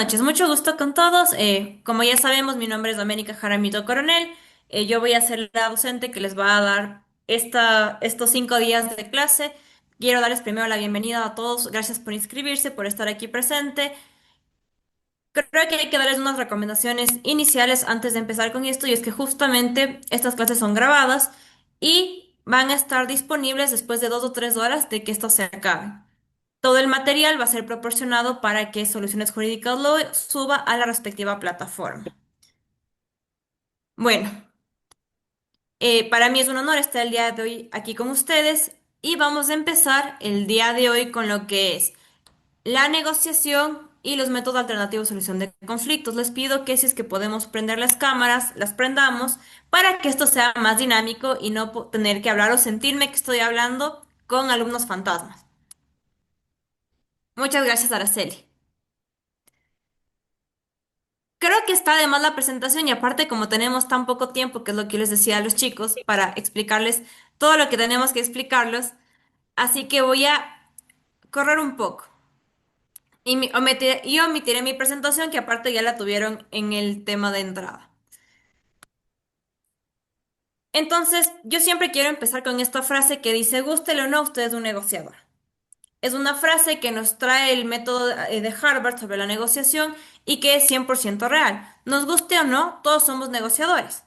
Noches, mucho gusto con todos. Como ya sabemos, mi nombre es Doménica Jaramillo Coronel. Yo voy a ser la docente que les va a dar estos 5 días de clase. Quiero darles primero la bienvenida a todos. Gracias por inscribirse, por estar aquí presente. Creo que hay que darles unas recomendaciones iniciales antes de empezar con esto, y es que justamente estas clases son grabadas y van a estar disponibles después de 2 o 3 horas de que esto se acabe. Todo el material va a ser proporcionado para que Soluciones Jurídicas lo suba a la respectiva plataforma. Bueno, para mí es un honor estar el día de hoy aquí con ustedes y vamos a empezar el día de hoy con lo que es la negociación y los métodos alternativos de solución de conflictos. Les pido que si es que podemos prender las cámaras, las prendamos para que esto sea más dinámico y no tener que hablar o sentirme que estoy hablando con alumnos fantasmas. Muchas gracias, Araceli. Creo que está de más la presentación y aparte como tenemos tan poco tiempo, que es lo que yo les decía a los chicos, para explicarles todo lo que tenemos que explicarlos, así que voy a correr un poco y omitiré mi presentación, que aparte ya la tuvieron en el tema de entrada. Entonces, yo siempre quiero empezar con esta frase que dice: gústele o no, usted es un negociador. Es una frase que nos trae el método de Harvard sobre la negociación y que es 100% real. Nos guste o no, todos somos negociadores.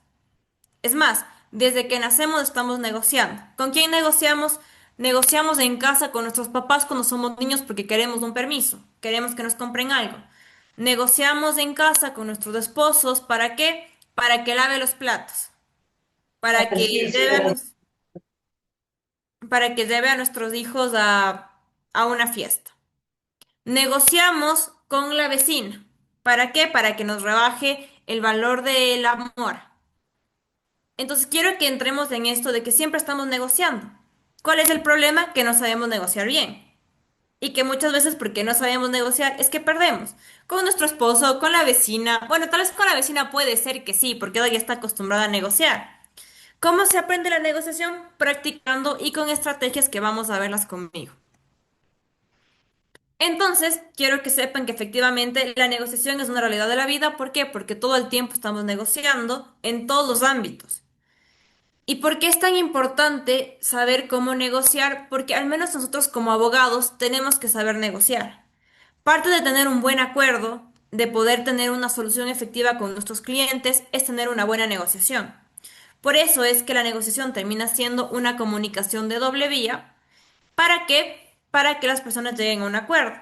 Es más, desde que nacemos estamos negociando. ¿Con quién negociamos? Negociamos en casa con nuestros papás cuando somos niños porque queremos un permiso, queremos que nos compren algo. Negociamos en casa con nuestros esposos, ¿para qué? Para que lave los platos, para que lleve para que lleve a nuestros hijos a una fiesta. Negociamos con la vecina. ¿Para qué? Para que nos rebaje el valor del amor. Entonces quiero que entremos en esto de que siempre estamos negociando. ¿Cuál es el problema? Que no sabemos negociar bien. Y que muchas veces porque no sabemos negociar es que perdemos. Con nuestro esposo, con la vecina. Bueno, tal vez con la vecina puede ser que sí, porque ella ya está acostumbrada a negociar. ¿Cómo se aprende la negociación? Practicando y con estrategias que vamos a verlas conmigo. Entonces, quiero que sepan que efectivamente la negociación es una realidad de la vida. ¿Por qué? Porque todo el tiempo estamos negociando en todos los ámbitos. ¿Y por qué es tan importante saber cómo negociar? Porque al menos nosotros como abogados tenemos que saber negociar. Parte de tener un buen acuerdo, de poder tener una solución efectiva con nuestros clientes, es tener una buena negociación. Por eso es que la negociación termina siendo una comunicación de doble vía. ¿Para qué? Para que las personas lleguen a un acuerdo.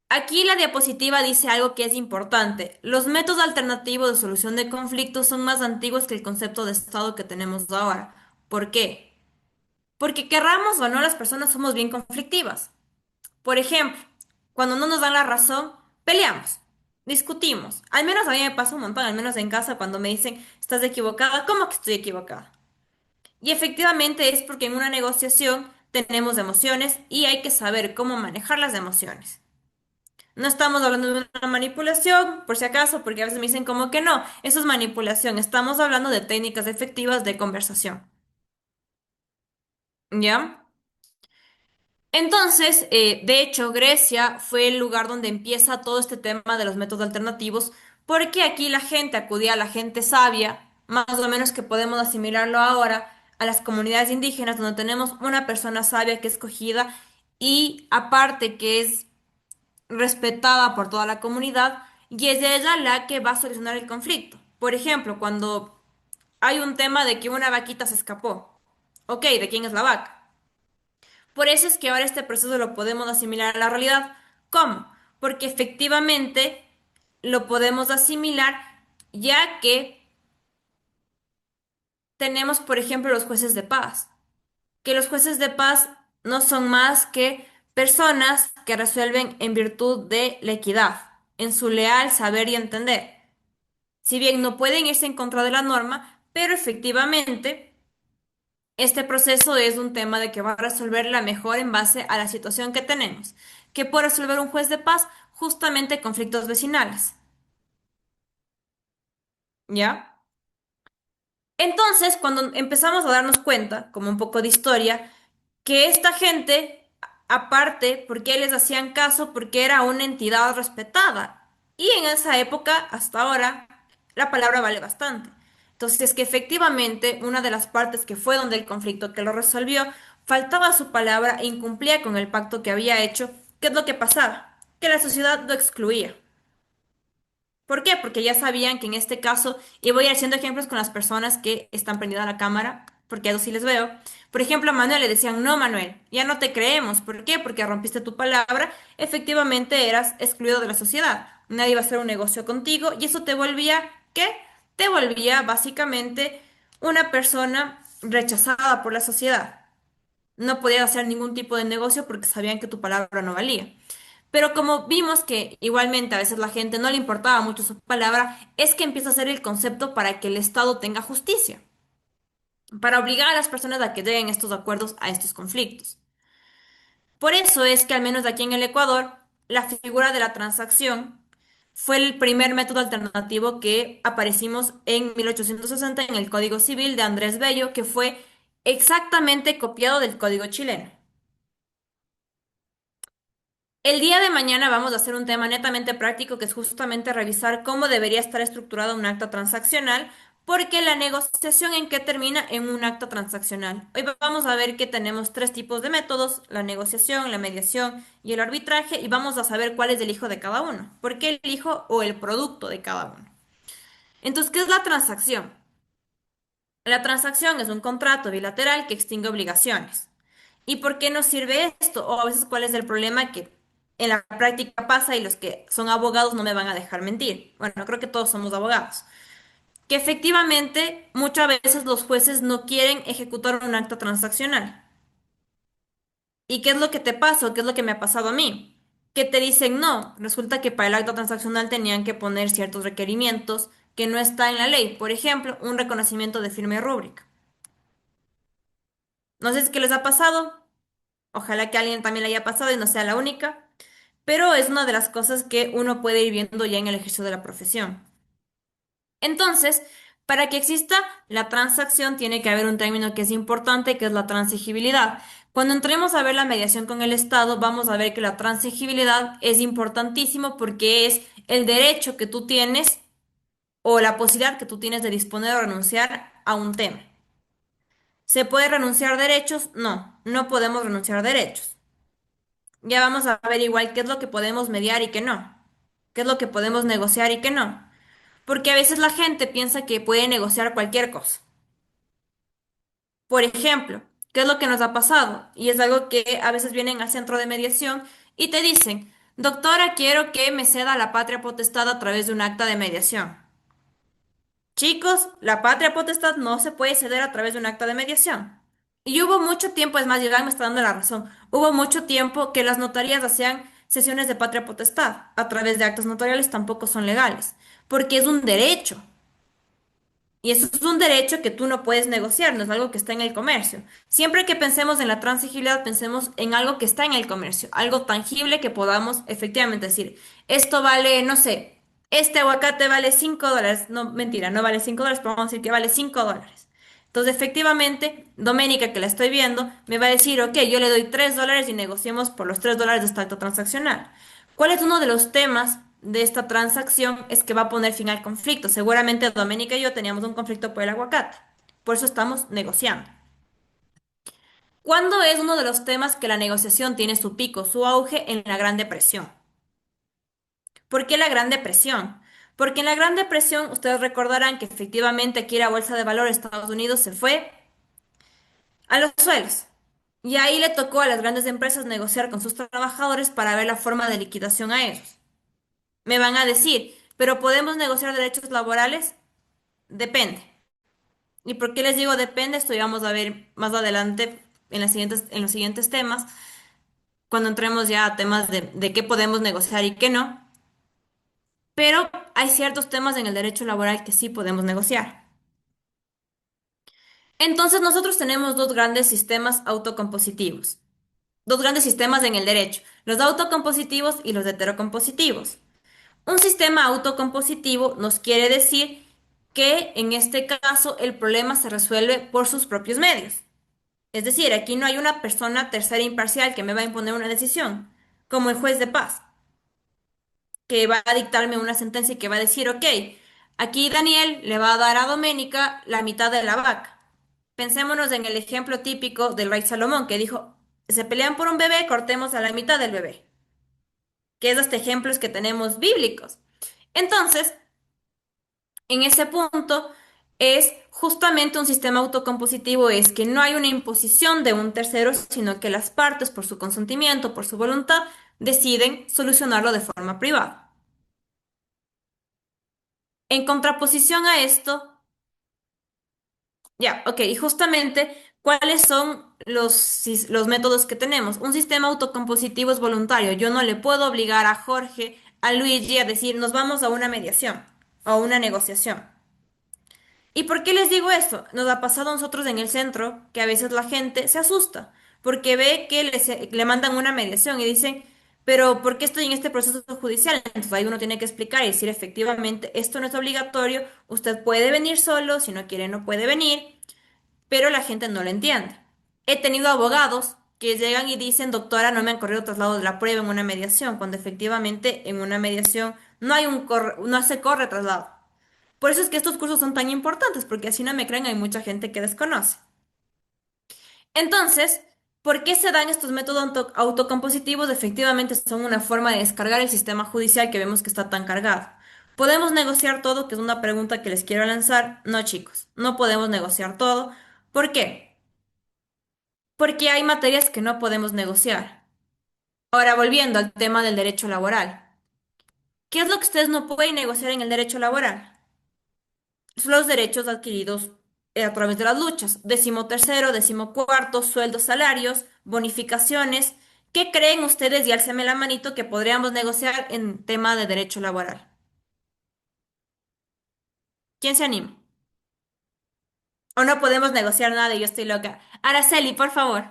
Aquí la diapositiva dice algo que es importante. Los métodos alternativos de solución de conflictos son más antiguos que el concepto de Estado que tenemos ahora. ¿Por qué? Porque querramos o no, las personas somos bien conflictivas. Por ejemplo, cuando no nos dan la razón, peleamos, discutimos. Al menos a mí me pasa un montón, al menos en casa, cuando me dicen: estás equivocada. ¿Cómo que estoy equivocada? Y efectivamente es porque en una negociación tenemos emociones y hay que saber cómo manejar las emociones. No estamos hablando de una manipulación, por si acaso, porque a veces me dicen como que no, eso es manipulación. Estamos hablando de técnicas efectivas de conversación. ¿Ya? Entonces, de hecho, Grecia fue el lugar donde empieza todo este tema de los métodos alternativos, porque aquí la gente acudía a la gente sabia, más o menos que podemos asimilarlo ahora a las comunidades indígenas, donde tenemos una persona sabia que es escogida y aparte que es respetada por toda la comunidad, y es ella la que va a solucionar el conflicto. Por ejemplo, cuando hay un tema de que una vaquita se escapó. Ok, ¿de quién es la vaca? Por eso es que ahora este proceso lo podemos asimilar a la realidad. ¿Cómo? Porque efectivamente lo podemos asimilar, ya que tenemos, por ejemplo, los jueces de paz, que los jueces de paz no son más que personas que resuelven en virtud de la equidad, en su leal saber y entender. Si bien no pueden irse en contra de la norma, pero efectivamente este proceso es un tema de que va a resolver la mejor en base a la situación que tenemos, que puede resolver un juez de paz justamente conflictos vecinales. ¿Ya? Entonces, cuando empezamos a darnos cuenta, como un poco de historia, que esta gente aparte, porque les hacían caso, porque era una entidad respetada. Y en esa época, hasta ahora, la palabra vale bastante. Entonces, es que efectivamente una de las partes que fue donde el conflicto que lo resolvió, faltaba su palabra e incumplía con el pacto que había hecho. ¿Qué es lo que pasaba? Que la sociedad lo excluía. ¿Por qué? Porque ya sabían que en este caso, y voy haciendo ejemplos con las personas que están prendidas a la cámara, porque a eso sí les veo. Por ejemplo, a Manuel le decían, no, Manuel, ya no te creemos. ¿Por qué? Porque rompiste tu palabra, efectivamente eras excluido de la sociedad. Nadie iba a hacer un negocio contigo y eso te volvía, ¿qué? Te volvía básicamente una persona rechazada por la sociedad. No podías hacer ningún tipo de negocio porque sabían que tu palabra no valía. Pero como vimos que igualmente a veces la gente no le importaba mucho su palabra, es que empieza a ser el concepto para que el Estado tenga justicia, para obligar a las personas a que lleguen a estos acuerdos, a estos conflictos. Por eso es que al menos aquí en el Ecuador, la figura de la transacción fue el primer método alternativo que aparecimos en 1860 en el Código Civil de Andrés Bello, que fue exactamente copiado del Código chileno. El día de mañana vamos a hacer un tema netamente práctico que es justamente revisar cómo debería estar estructurado un acta transaccional, porque la negociación en qué termina en un acta transaccional. Hoy vamos a ver que tenemos tres tipos de métodos, la negociación, la mediación y el arbitraje, y vamos a saber cuál es el hijo de cada uno, por qué el hijo o el producto de cada uno. Entonces, ¿qué es la transacción? La transacción es un contrato bilateral que extingue obligaciones. ¿Y por qué nos sirve esto? O a veces, ¿cuál es el problema que en la práctica pasa y los que son abogados no me van a dejar mentir? Bueno, creo que todos somos abogados. Que efectivamente muchas veces los jueces no quieren ejecutar un acta transaccional. ¿Y qué es lo que te pasa o qué es lo que me ha pasado a mí? Que te dicen no. Resulta que para el acta transaccional tenían que poner ciertos requerimientos que no está en la ley. Por ejemplo, un reconocimiento de firma y rúbrica. No sé si es que les ha pasado. Ojalá que a alguien también le haya pasado y no sea la única, pero es una de las cosas que uno puede ir viendo ya en el ejercicio de la profesión. Entonces, para que exista la transacción tiene que haber un término que es importante, que es la transigibilidad. Cuando entremos a ver la mediación con el Estado, vamos a ver que la transigibilidad es importantísimo porque es el derecho que tú tienes o la posibilidad que tú tienes de disponer o renunciar a un tema. ¿Se puede renunciar a derechos? No, no podemos renunciar a derechos. Ya vamos a ver igual qué es lo que podemos mediar y qué no, qué es lo que podemos negociar y qué no. Porque a veces la gente piensa que puede negociar cualquier cosa. Por ejemplo, ¿qué es lo que nos ha pasado? Y es algo que a veces vienen al centro de mediación y te dicen, doctora, quiero que me ceda la patria potestad a través de un acta de mediación. Chicos, la patria potestad no se puede ceder a través de un acta de mediación. Y hubo mucho tiempo, es más, Iván me está dando la razón, hubo mucho tiempo que las notarías hacían sesiones de patria potestad a través de actos notariales, tampoco son legales, porque es un derecho. Y eso es un derecho que tú no puedes negociar, no es algo que está en el comercio. Siempre que pensemos en la transigibilidad, pensemos en algo que está en el comercio, algo tangible que podamos efectivamente decir, esto vale, no sé, este aguacate vale $5. No, mentira, no vale $5, pero vamos a decir que vale $5. Entonces, efectivamente, Doménica, que la estoy viendo, me va a decir, ok, yo le doy $3 y negociemos por los $3 de esta acto transaccional. ¿Cuál es uno de los temas de esta transacción? Es que va a poner fin al conflicto. Seguramente Doménica y yo teníamos un conflicto por el aguacate. Por eso estamos negociando. ¿Cuándo es uno de los temas que la negociación tiene su pico, su auge en la Gran Depresión? ¿Por qué la Gran Depresión? Porque en la Gran Depresión ustedes recordarán que efectivamente aquí la Bolsa de Valores de Estados Unidos se fue a los suelos. Y ahí le tocó a las grandes empresas negociar con sus trabajadores para ver la forma de liquidación a ellos. Me van a decir, ¿pero podemos negociar derechos laborales? Depende. ¿Y por qué les digo depende? Esto ya vamos a ver más adelante en los siguientes temas, cuando entremos ya a temas de qué podemos negociar y qué no. Pero hay ciertos temas en el derecho laboral que sí podemos negociar. Entonces nosotros tenemos dos grandes sistemas autocompositivos, dos grandes sistemas en el derecho, los autocompositivos y los heterocompositivos. Un sistema autocompositivo nos quiere decir que en este caso el problema se resuelve por sus propios medios. Es decir, aquí no hay una persona tercera imparcial que me va a imponer una decisión, como el juez de paz, que va a dictarme una sentencia y que va a decir, ok, aquí Daniel le va a dar a Doménica la mitad de la vaca. Pensémonos en el ejemplo típico del rey Salomón, que dijo, se pelean por un bebé, cortemos a la mitad del bebé, que es este ejemplos que tenemos bíblicos. Entonces, en ese punto es justamente un sistema autocompositivo, es que no hay una imposición de un tercero, sino que las partes, por su consentimiento, por su voluntad, deciden solucionarlo de forma privada. En contraposición a esto, ya, ok, y justamente, ¿cuáles son los métodos que tenemos? Un sistema autocompositivo es voluntario. Yo no le puedo obligar a Jorge, a Luigi a decir, nos vamos a una mediación o a una negociación. ¿Y por qué les digo esto? Nos ha pasado a nosotros en el centro que a veces la gente se asusta porque ve que le mandan una mediación y dicen, pero ¿por qué estoy en este proceso judicial? Entonces ahí uno tiene que explicar y decir efectivamente, esto no es obligatorio, usted puede venir solo, si no quiere no puede venir, pero la gente no lo entiende. He tenido abogados que llegan y dicen, doctora, no me han corrido traslado de la prueba en una mediación, cuando efectivamente en una mediación no se corre traslado. Por eso es que estos cursos son tan importantes, porque así no me creen, hay mucha gente que desconoce. Entonces, ¿por qué se dan estos métodos autocompositivos? Efectivamente, son una forma de descargar el sistema judicial que vemos que está tan cargado. ¿Podemos negociar todo? Que es una pregunta que les quiero lanzar. No, chicos, no podemos negociar todo. ¿Por qué? Porque hay materias que no podemos negociar. Ahora, volviendo al tema del derecho laboral. ¿Qué es lo que ustedes no pueden negociar en el derecho laboral? Los derechos adquiridos a través de las luchas. Décimo tercero, décimo cuarto, sueldos, salarios, bonificaciones. ¿Qué creen ustedes? Y álceme la manito que podríamos negociar en tema de derecho laboral. ¿Quién se anima? ¿O no podemos negociar nada y yo estoy loca? Araceli, por favor.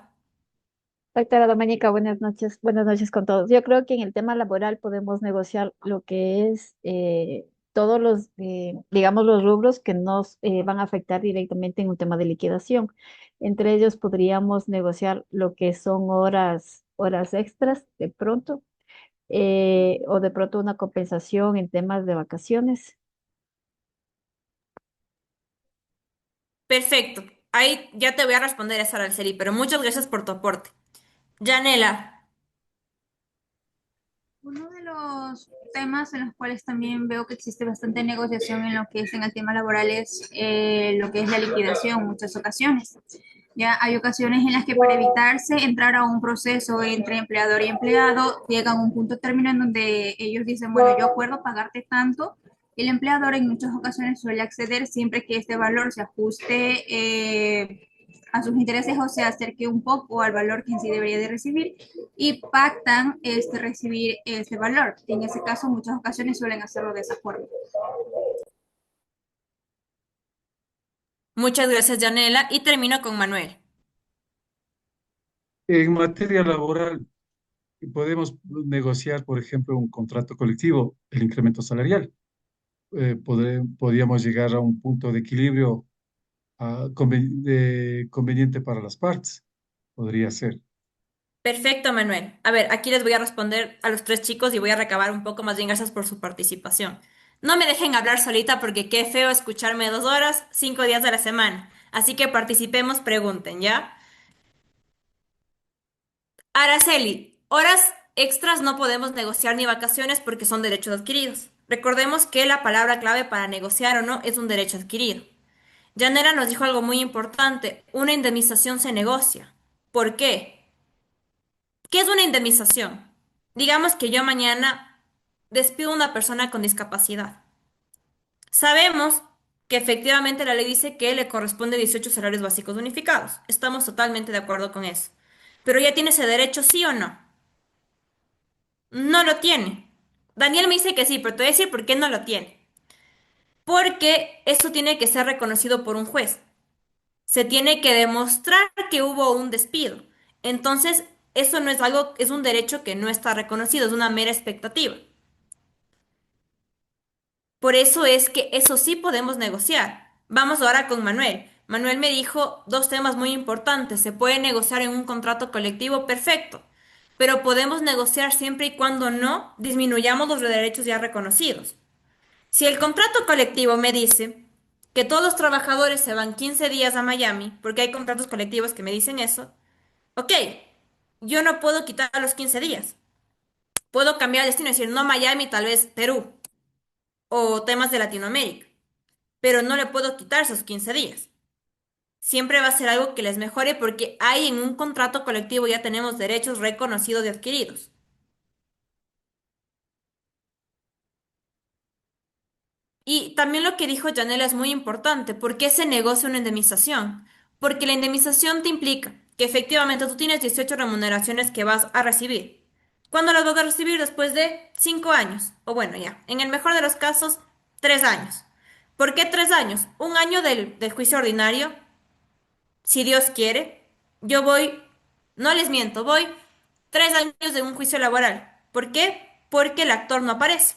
Doctora Doménica, buenas noches con todos. Yo creo que en el tema laboral podemos negociar lo que es todos los, digamos, los rubros que nos van a afectar directamente en un tema de liquidación. Entre ellos podríamos negociar lo que son horas extras de pronto, o de pronto una compensación en temas de vacaciones. Perfecto. Ahí ya te voy a responder esa, Araceli, pero muchas gracias por tu aporte. Janela, Uno de los temas en los cuales también veo que existe bastante negociación en lo que es en el tema laboral es lo que es la liquidación en muchas ocasiones. Ya hay ocasiones en las que para evitarse entrar a un proceso entre empleador y empleado, llegan a un punto término en donde ellos dicen, bueno, yo acuerdo pagarte tanto, y el empleador en muchas ocasiones suele acceder siempre que este valor se ajuste a sus intereses o se acerque un poco al valor que en sí debería de recibir y pactan recibir este valor. En ese caso, muchas ocasiones suelen hacerlo de esa forma. muchas gracias, Janela, y termino con Manuel. En materia laboral, podemos negociar, por ejemplo, un contrato colectivo, el incremento salarial. Podríamos llegar a un punto de equilibrio conveniente para las partes. Podría ser. Perfecto, Manuel. A ver, aquí les voy a responder a los tres chicos y voy a recabar un poco más bien gracias por su participación. No me dejen hablar solita porque qué feo escucharme 2 horas, 5 días de la semana. Así que participemos, pregunten, ¿ya? Araceli, horas extras no podemos negociar ni vacaciones porque son derechos adquiridos. Recordemos que la palabra clave para negociar o no es un derecho adquirido. Yanela nos dijo algo muy importante, una indemnización se negocia. ¿Por qué? ¿Qué es una indemnización? Digamos que yo mañana despido a una persona con discapacidad. Sabemos que efectivamente la ley dice que le corresponde 18 salarios básicos unificados. Estamos totalmente de acuerdo con eso. Pero ya tiene ese derecho, ¿sí o no? No lo tiene. Daniel me dice que sí, pero te voy a decir por qué no lo tiene. Porque eso tiene que ser reconocido por un juez. Se tiene que demostrar que hubo un despido. Entonces, eso no es algo, es un derecho que no está reconocido, es una mera expectativa. Por eso es que eso sí podemos negociar. Vamos ahora con Manuel. Manuel me dijo dos temas muy importantes. Se puede negociar en un contrato colectivo, perfecto, pero podemos negociar siempre y cuando no disminuyamos los derechos ya reconocidos. Si el contrato colectivo me dice que todos los trabajadores se van 15 días a Miami, porque hay contratos colectivos que me dicen eso, ok, yo no puedo quitar los 15 días. Puedo cambiar el destino y decir no Miami, tal vez Perú o temas de Latinoamérica, pero no le puedo quitar esos 15 días. Siempre va a ser algo que les mejore porque hay en un contrato colectivo ya tenemos derechos reconocidos y adquiridos. Y también lo que dijo Janela es muy importante. ¿Por qué se negocia una indemnización? Porque la indemnización te implica que efectivamente tú tienes 18 remuneraciones que vas a recibir. ¿Cuándo las vas a recibir? Después de 5 años. O bueno, ya, en el mejor de los casos, 3 años. ¿Por qué 3 años? Un año del juicio ordinario, si Dios quiere. Yo voy, no les miento, voy 3 años de un juicio laboral. ¿Por qué? Porque el actor no aparece.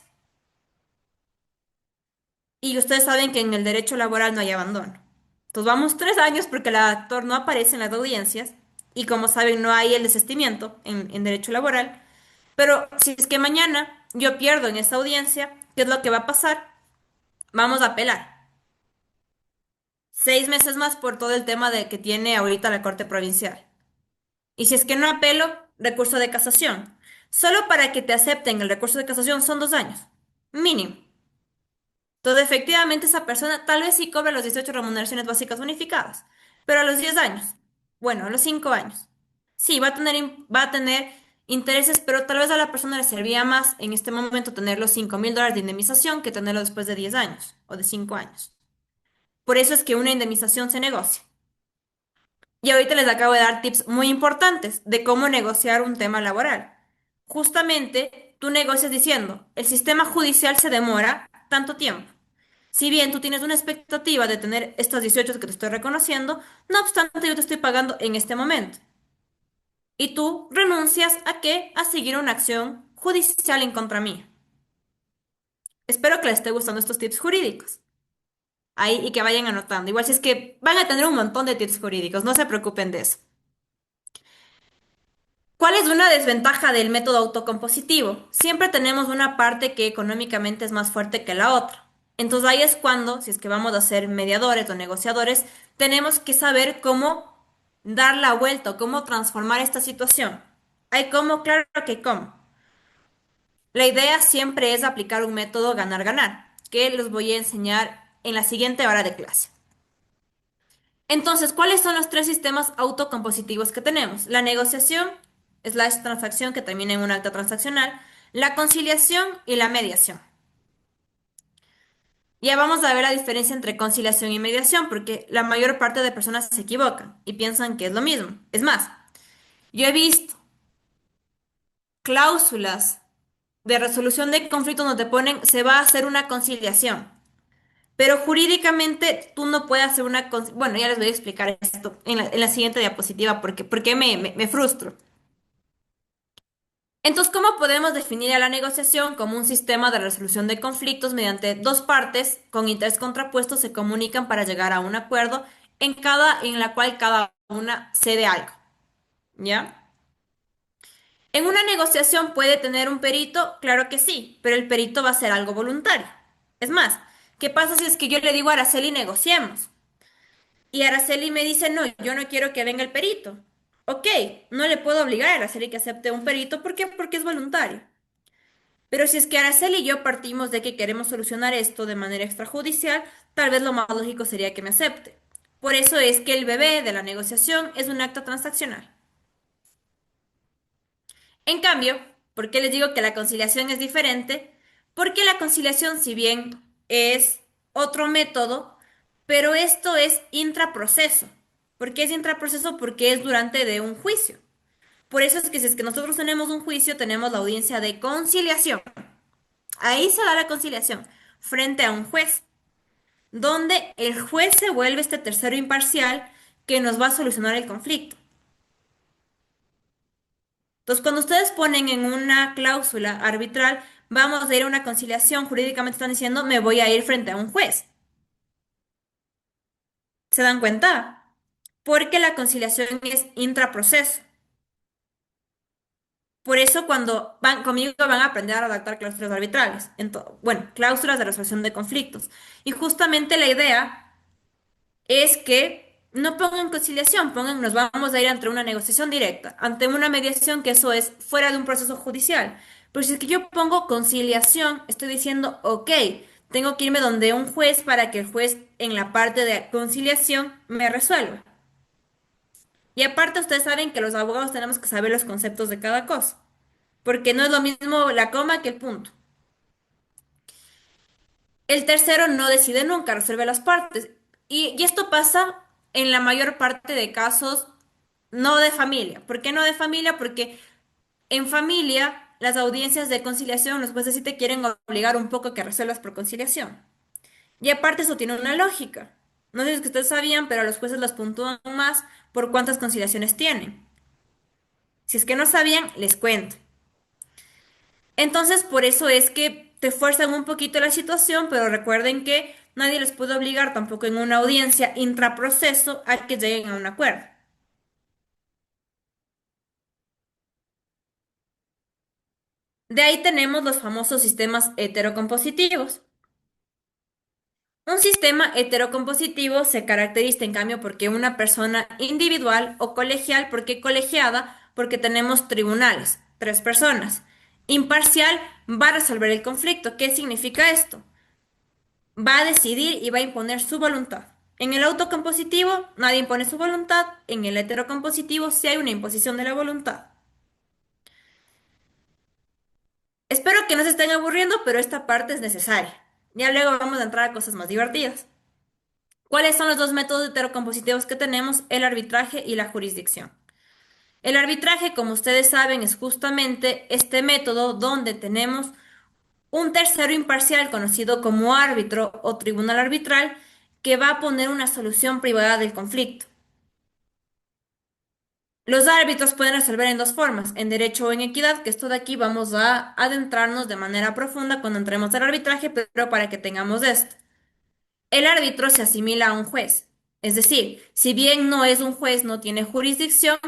Y ustedes saben que en el derecho laboral no hay abandono. Entonces vamos 3 años porque el actor no aparece en las audiencias y como saben no hay el desistimiento en derecho laboral. Pero si es que mañana yo pierdo en esa audiencia, ¿qué es lo que va a pasar? Vamos a apelar. 6 meses más por todo el tema de que tiene ahorita la Corte Provincial. Y si es que no apelo, recurso de casación. Solo para que te acepten el recurso de casación son 2 años. Mínimo. Entonces, efectivamente, esa persona tal vez sí cobra los 18 remuneraciones básicas unificadas, pero a los 10 años, bueno, a los 5 años, sí, va a tener intereses, pero tal vez a la persona le servía más en este momento tener los $5.000 de indemnización que tenerlo después de 10 años o de 5 años. Por eso es que una indemnización se negocia. Y ahorita les acabo de dar tips muy importantes de cómo negociar un tema laboral. Justamente, tú negocias diciendo, el sistema judicial se demora tanto tiempo. Si bien tú tienes una expectativa de tener estas 18 que te estoy reconociendo, no obstante yo te estoy pagando en este momento. Y tú renuncias a qué? A seguir una acción judicial en contra mía. Espero que les esté gustando estos tips jurídicos. Ahí y que vayan anotando. Igual si es que van a tener un montón de tips jurídicos, no se preocupen de eso. ¿Cuál es una desventaja del método autocompositivo? Siempre tenemos una parte que económicamente es más fuerte que la otra. Entonces ahí es cuando, si es que vamos a ser mediadores o negociadores, tenemos que saber cómo dar la vuelta o cómo transformar esta situación. ¿Hay cómo? Claro que hay cómo. La idea siempre es aplicar un método ganar-ganar, que los voy a enseñar en la siguiente hora de clase. Entonces, ¿cuáles son los 3 sistemas autocompositivos que tenemos? La negociación, slash transacción, que termina en un acta transaccional, la conciliación y la mediación. Ya vamos a ver la diferencia entre conciliación y mediación, porque la mayor parte de personas se equivocan y piensan que es lo mismo. Es más, yo he visto cláusulas de resolución de conflictos donde te ponen se va a hacer una conciliación. Pero jurídicamente tú no puedes hacer una... Bueno, ya les voy a explicar esto en la siguiente diapositiva porque me frustro. Entonces, ¿cómo podemos definir a la negociación como un sistema de resolución de conflictos mediante dos partes con intereses contrapuestos se comunican para llegar a un acuerdo en la cual cada una cede algo? ¿Ya? ¿En una negociación puede tener un perito? Claro que sí, pero el perito va a ser algo voluntario. Es más, ¿qué pasa si es que yo le digo a Araceli negociemos? Y Araceli me dice, no, yo no quiero que venga el perito. Ok, no le puedo obligar a Araceli que acepte un perito. ¿Por qué? Porque es voluntario. Pero si es que Araceli y yo partimos de que queremos solucionar esto de manera extrajudicial, tal vez lo más lógico sería que me acepte. Por eso es que el bebé de la negociación es un acto transaccional. En cambio, ¿por qué les digo que la conciliación es diferente? Porque la conciliación, si bien es otro método, pero esto es intraproceso. ¿Por qué es intraproceso? Porque es durante de un juicio. Por eso es que si es que nosotros tenemos un juicio, tenemos la audiencia de conciliación. Ahí se da la conciliación frente a un juez, donde el juez se vuelve este tercero imparcial que nos va a solucionar el conflicto. Entonces, cuando ustedes ponen en una cláusula arbitral, vamos a ir a una conciliación, jurídicamente están diciendo, me voy a ir frente a un juez. ¿Se dan cuenta? Porque la conciliación es intraproceso. Por eso cuando van conmigo van a aprender a redactar cláusulas arbitrales. Bueno, cláusulas de resolución de conflictos. Y justamente la idea es que no pongan conciliación, pongan nos vamos a ir ante una negociación directa, ante una mediación, que eso es fuera de un proceso judicial. Pero si es que yo pongo conciliación, estoy diciendo, ok, tengo que irme donde un juez para que el juez en la parte de conciliación me resuelva. Y aparte ustedes saben que los abogados tenemos que saber los conceptos de cada cosa, porque no es lo mismo la coma que el punto. El tercero no decide nunca, resuelve las partes. Y esto pasa en la mayor parte de casos no de familia. ¿Por qué no de familia? Porque en familia las audiencias de conciliación, los jueces sí te quieren obligar un poco a que resuelvas por conciliación. Y aparte eso tiene una lógica. No sé si es que ustedes sabían, pero a los jueces los puntúan más por cuántas conciliaciones tienen. Si es que no sabían, les cuento. Entonces, por eso es que te fuerzan un poquito la situación, pero recuerden que nadie les puede obligar tampoco en una audiencia intraproceso a que lleguen a un acuerdo. De ahí tenemos los famosos sistemas heterocompositivos. Un sistema heterocompositivo se caracteriza en cambio porque una persona individual o colegial, porque colegiada, porque tenemos tribunales, tres personas. Imparcial va a resolver el conflicto. ¿Qué significa esto? Va a decidir y va a imponer su voluntad. En el autocompositivo nadie impone su voluntad, en el heterocompositivo sí hay una imposición de la voluntad. Espero que no se estén aburriendo, pero esta parte es necesaria. Ya luego vamos a entrar a cosas más divertidas. ¿Cuáles son los dos métodos heterocompositivos que tenemos? El arbitraje y la jurisdicción. El arbitraje, como ustedes saben, es justamente este método donde tenemos un tercero imparcial conocido como árbitro o tribunal arbitral que va a poner una solución privada del conflicto. Los árbitros pueden resolver en dos formas, en derecho o en equidad, que esto de aquí vamos a adentrarnos de manera profunda cuando entremos al arbitraje, pero para que tengamos esto. El árbitro se asimila a un juez, es decir, si bien no es un juez, no tiene jurisdicción,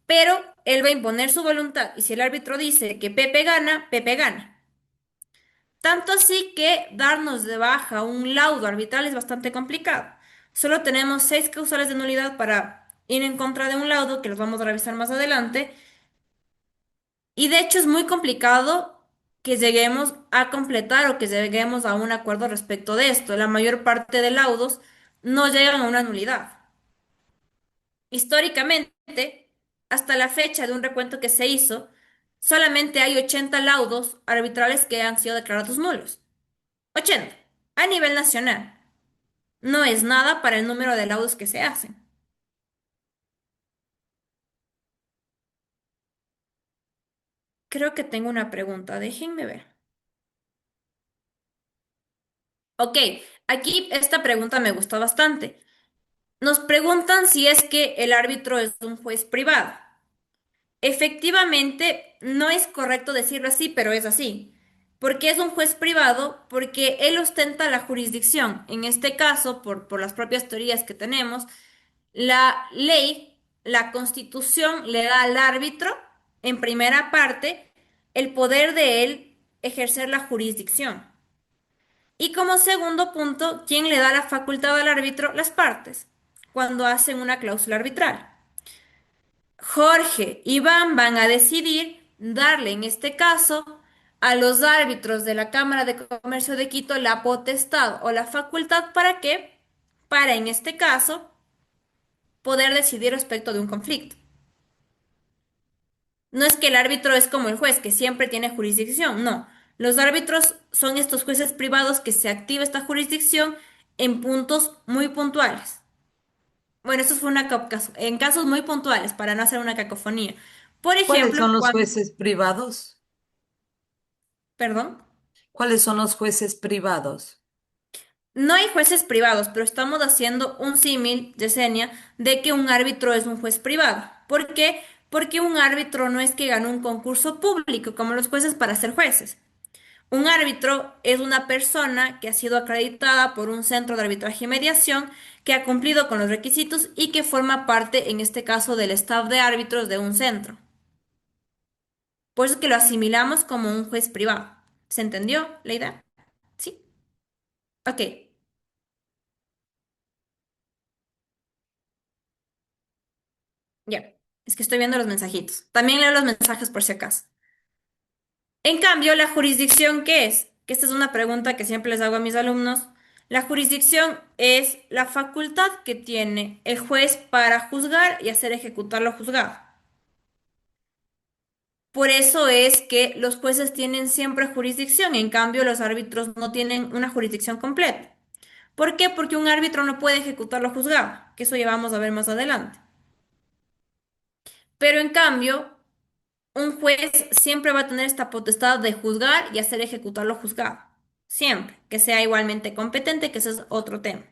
pero él va a imponer su voluntad y si el árbitro dice que Pepe gana, Pepe gana. Tanto así que darnos de baja un laudo arbitral es bastante complicado. Solo tenemos 6 causales de nulidad para ir en contra de un laudo que los vamos a revisar más adelante. Y de hecho es muy complicado que lleguemos a completar o que lleguemos a un acuerdo respecto de esto. La mayor parte de laudos no llegan a una nulidad. Históricamente, hasta la fecha de un recuento que se hizo, solamente hay 80 laudos arbitrales que han sido declarados nulos. 80 a nivel nacional. No es nada para el número de laudos que se hacen. Creo que tengo una pregunta, déjenme ver. Ok, aquí esta pregunta me gustó bastante. Nos preguntan si es que el árbitro es un juez privado. Efectivamente, no es correcto decirlo así, pero es así. ¿Por qué es un juez privado? Porque él ostenta la jurisdicción. En este caso, por las propias teorías que tenemos, la ley, la constitución le da al árbitro, en primera parte, el poder de él ejercer la jurisdicción. Y como segundo punto, ¿quién le da la facultad al árbitro? Las partes, cuando hacen una cláusula arbitral. Jorge y Iván van a decidir darle, en este caso, a los árbitros de la Cámara de Comercio de Quito la potestad o la facultad ¿para qué? Para, en este caso, poder decidir respecto de un conflicto. No es que el árbitro es como el juez, que siempre tiene jurisdicción, no. Los árbitros son estos jueces privados que se activa esta jurisdicción en puntos muy puntuales. Bueno, esto fue en casos muy puntuales, para no hacer una cacofonía. Por ¿Cuáles ejemplo, son los cuando, jueces privados? perdón, ¿Cuáles son los jueces privados? no hay jueces privados, pero estamos haciendo un símil, Yesenia, de que un árbitro es un juez privado. ¿Por qué? Porque un árbitro no es que ganó un concurso público como los jueces para ser jueces. Un árbitro es una persona que ha sido acreditada por un centro de arbitraje y mediación que ha cumplido con los requisitos y que forma parte, en este caso, del staff de árbitros de un centro. Por eso es que lo asimilamos como un juez privado. ¿Se entendió la idea? Sí. Ok, ya. Es que estoy viendo los mensajitos. También leo los mensajes por si acaso. En cambio, la jurisdicción, ¿qué es? Que esta es una pregunta que siempre les hago a mis alumnos. La jurisdicción es la facultad que tiene el juez para juzgar y hacer ejecutar lo juzgado. Por eso es que los jueces tienen siempre jurisdicción, en cambio los árbitros no tienen una jurisdicción completa. ¿Por qué? Porque un árbitro no puede ejecutar lo juzgado, que eso ya vamos a ver más adelante. Pero en cambio, un juez siempre va a tener esta potestad de juzgar y hacer ejecutar lo juzgado. Siempre, que sea igualmente competente, que ese es otro tema.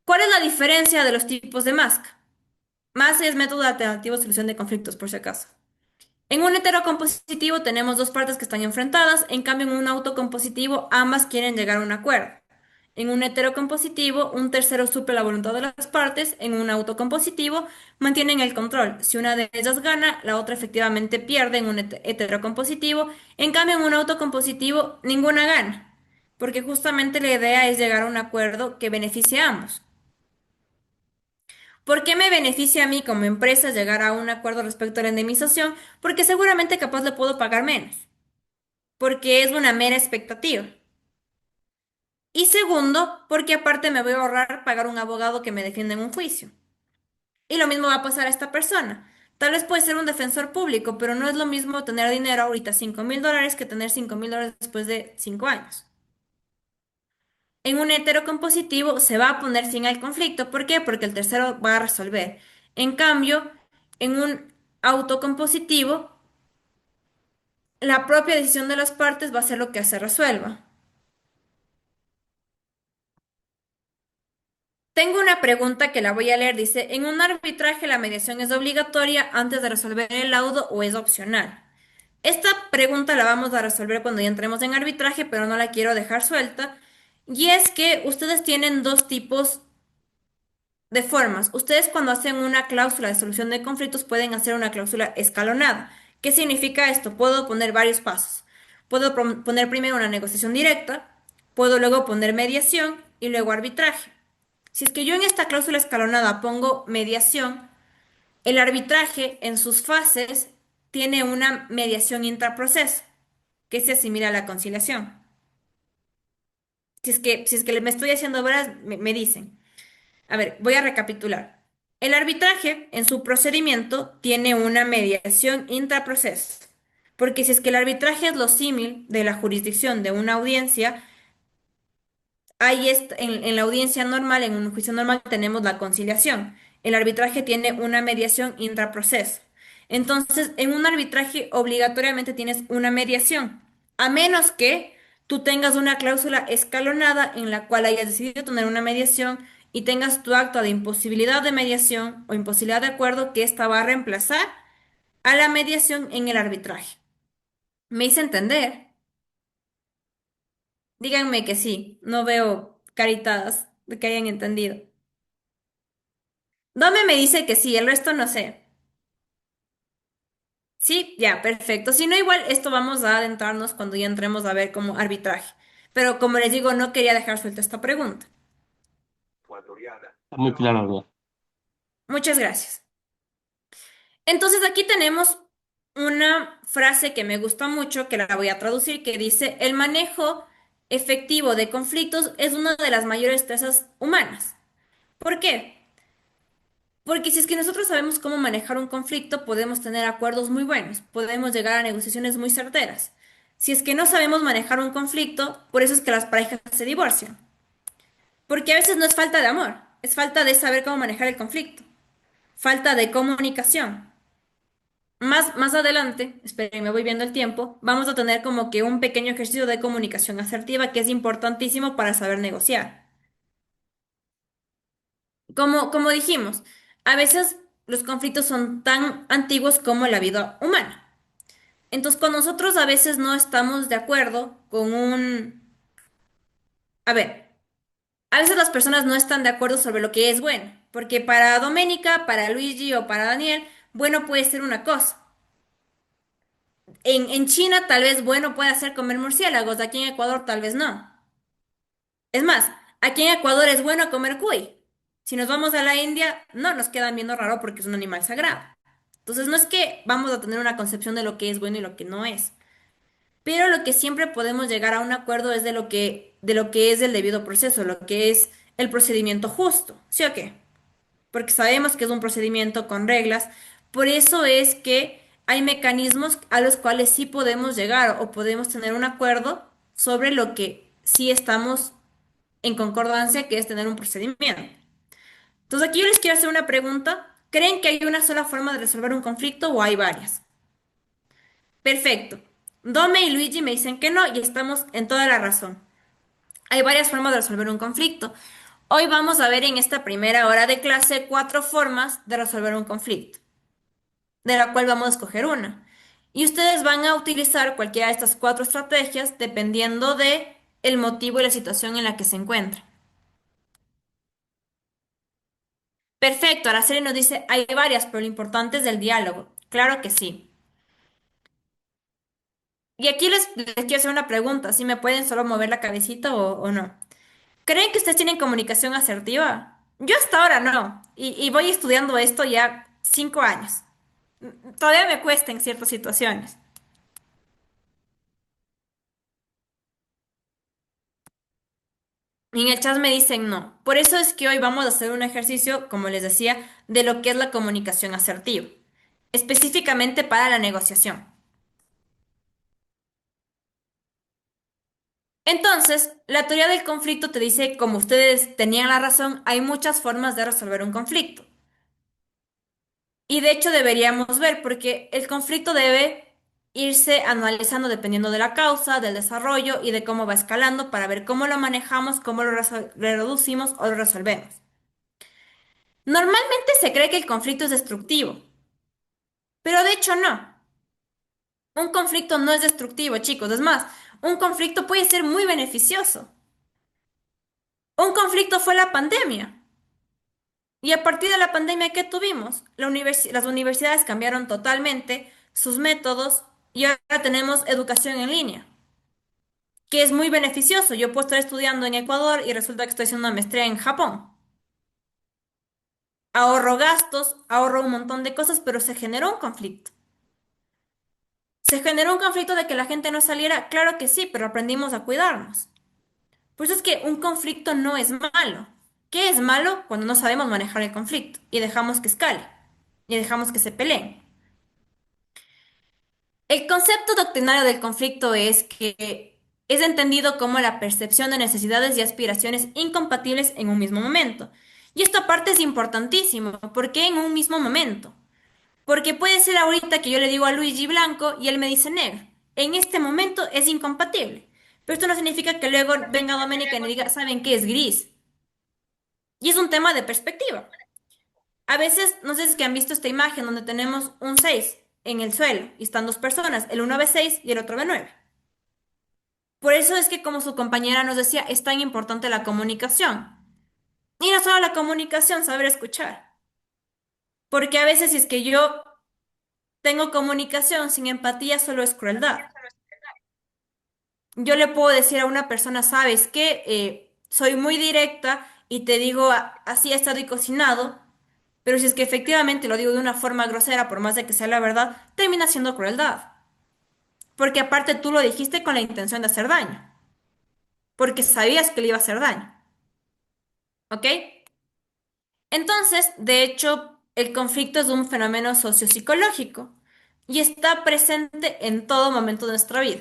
¿Cuál es la diferencia de los tipos de MASC? MASC es método alternativo de solución de conflictos, por si acaso. En un heterocompositivo tenemos dos partes que están enfrentadas, en cambio en un autocompositivo ambas quieren llegar a un acuerdo. En un heterocompositivo, un tercero suple la voluntad de las partes, en un autocompositivo mantienen el control. Si una de ellas gana, la otra efectivamente pierde en un heterocompositivo, en cambio en un autocompositivo ninguna gana, porque justamente la idea es llegar a un acuerdo que beneficie a ambos. ¿Por qué me beneficia a mí como empresa llegar a un acuerdo respecto a la indemnización? Porque seguramente capaz le puedo pagar menos, porque es una mera expectativa. Y segundo, porque aparte me voy a ahorrar pagar un abogado que me defienda en un juicio. Y lo mismo va a pasar a esta persona. Tal vez puede ser un defensor público, pero no es lo mismo tener dinero ahorita, $5.000, que tener $5.000 después de 5 años. En un heterocompositivo se va a poner fin al conflicto. ¿Por qué? Porque el tercero va a resolver. En cambio, en un autocompositivo, la propia decisión de las partes va a ser lo que se resuelva. Tengo una pregunta que la voy a leer. Dice, ¿en un arbitraje la mediación es obligatoria antes de resolver el laudo o es opcional? Esta pregunta la vamos a resolver cuando ya entremos en arbitraje, pero no la quiero dejar suelta. Y es que ustedes tienen dos tipos de formas. Ustedes cuando hacen una cláusula de solución de conflictos pueden hacer una cláusula escalonada. ¿Qué significa esto? Puedo poner varios pasos. Puedo poner primero una negociación directa, puedo luego poner mediación y luego arbitraje. Si es que yo en esta cláusula escalonada pongo mediación, el arbitraje en sus fases tiene una mediación intraproceso, que se asimila a la conciliación. Si es que me estoy haciendo veras, me dicen. A ver, voy a recapitular. El arbitraje en su procedimiento tiene una mediación intraproceso, porque si es que el arbitraje es lo símil de la jurisdicción de una audiencia, ahí en la audiencia normal, en un juicio normal, tenemos la conciliación. El arbitraje tiene una mediación intraproceso. Entonces, en un arbitraje obligatoriamente tienes una mediación, a menos que tú tengas una cláusula escalonada en la cual hayas decidido tener una mediación y tengas tu acta de imposibilidad de mediación o imposibilidad de acuerdo que esta va a reemplazar a la mediación en el arbitraje. ¿Me hice entender? Díganme que sí, no veo caritadas de que hayan entendido. Dome me dice que sí, el resto no sé. Sí, ya, perfecto. Si no, igual esto vamos a adentrarnos cuando ya entremos a ver como arbitraje. Pero como les digo, no quería dejar suelta esta pregunta. Está muy claro, ¿verdad? Muchas gracias. Entonces aquí tenemos una frase que me gusta mucho, que la voy a traducir, que dice, el manejo efectivo de conflictos es una de las mayores destrezas humanas. ¿Por qué? Porque si es que nosotros sabemos cómo manejar un conflicto, podemos tener acuerdos muy buenos, podemos llegar a negociaciones muy certeras. Si es que no sabemos manejar un conflicto, por eso es que las parejas se divorcian. Porque a veces no es falta de amor, es falta de saber cómo manejar el conflicto, falta de comunicación. Más adelante, esperen, me voy viendo el tiempo, vamos a tener como que un pequeño ejercicio de comunicación asertiva que es importantísimo para saber negociar. Como dijimos, a veces los conflictos son tan antiguos como la vida humana. Entonces, con nosotros a veces no estamos de acuerdo con un... A ver, A veces las personas no están de acuerdo sobre lo que es bueno, porque para Doménica, para Luigi o para Daniel, bueno puede ser una cosa. En China tal vez bueno puede ser comer murciélagos, aquí en Ecuador tal vez no. Es más, aquí en Ecuador es bueno comer cuy. Si nos vamos a la India, no nos quedan viendo raro porque es un animal sagrado. Entonces no es que vamos a tener una concepción de lo que es bueno y lo que no es. Pero lo que siempre podemos llegar a un acuerdo es de lo que es el debido proceso, lo que es el procedimiento justo, ¿sí o qué? Porque sabemos que es un procedimiento con reglas, por eso es que hay mecanismos a los cuales sí podemos llegar o podemos tener un acuerdo sobre lo que sí estamos en concordancia, que es tener un procedimiento. Entonces aquí yo les quiero hacer una pregunta. ¿Creen que hay una sola forma de resolver un conflicto o hay varias? Perfecto. Dome y Luigi me dicen que no y estamos en toda la razón. Hay varias formas de resolver un conflicto. Hoy vamos a ver en esta primera hora de clase 4 formas de resolver un conflicto, de la cual vamos a escoger una. Y ustedes van a utilizar cualquiera de estas 4 estrategias dependiendo de el motivo y la situación en la que se encuentren. Perfecto, Araceli nos dice, hay varias, pero lo importante es el diálogo. Claro que sí. Y aquí les quiero hacer una pregunta, si me pueden solo mover la cabecita o no. ¿Creen que ustedes tienen comunicación asertiva? Yo hasta ahora no, y voy estudiando esto ya 5 años. Todavía me cuesta en ciertas situaciones. Y en el chat me dicen no. Por eso es que hoy vamos a hacer un ejercicio, como les decía, de lo que es la comunicación asertiva, específicamente para la negociación. Entonces, la teoría del conflicto te dice, como ustedes tenían la razón, hay muchas formas de resolver un conflicto. Y de hecho deberíamos ver, porque el conflicto debe irse analizando dependiendo de la causa, del desarrollo y de cómo va escalando para ver cómo lo manejamos, cómo lo reducimos o lo resolvemos. Normalmente se cree que el conflicto es destructivo, pero de hecho no. Un conflicto no es destructivo, chicos. Es más, un conflicto puede ser muy beneficioso. Un conflicto fue la pandemia. Y a partir de la pandemia, ¿qué tuvimos? Las universidades cambiaron totalmente sus métodos y ahora tenemos educación en línea, que es muy beneficioso. Yo puedo estar estudiando en Ecuador y resulta que estoy haciendo una maestría en Japón. Ahorro gastos, ahorro un montón de cosas, pero se generó un conflicto. ¿Se generó un conflicto de que la gente no saliera? Claro que sí, pero aprendimos a cuidarnos. Por eso es que un conflicto no es malo. ¿Qué es malo? Cuando no sabemos manejar el conflicto y dejamos que escale y dejamos que se peleen. El concepto doctrinario del conflicto es que es entendido como la percepción de necesidades y aspiraciones incompatibles en un mismo momento. Y esta parte es importantísimo. ¿Por qué en un mismo momento? Porque puede ser ahorita que yo le digo a Luigi blanco y él me dice negro. En este momento es incompatible. Pero esto no significa que luego venga Doménica y me diga, ¿saben qué es gris? Y es un tema de perspectiva. A veces, no sé si es que han visto esta imagen donde tenemos un 6 en el suelo y están 2 personas, el uno ve 6 y el otro ve 9. Por eso es que, como su compañera nos decía, es tan importante la comunicación. Y no solo la comunicación, saber escuchar. Porque a veces si es que yo tengo comunicación sin empatía, solo es crueldad. Yo le puedo decir a una persona, ¿sabes qué? Soy muy directa y te digo, así ha estado y cocinado, pero si es que efectivamente lo digo de una forma grosera, por más de que sea la verdad, termina siendo crueldad. Porque aparte tú lo dijiste con la intención de hacer daño, porque sabías que le iba a hacer daño, ¿ok? Entonces, de hecho, el conflicto es un fenómeno sociopsicológico y está presente en todo momento de nuestra vida.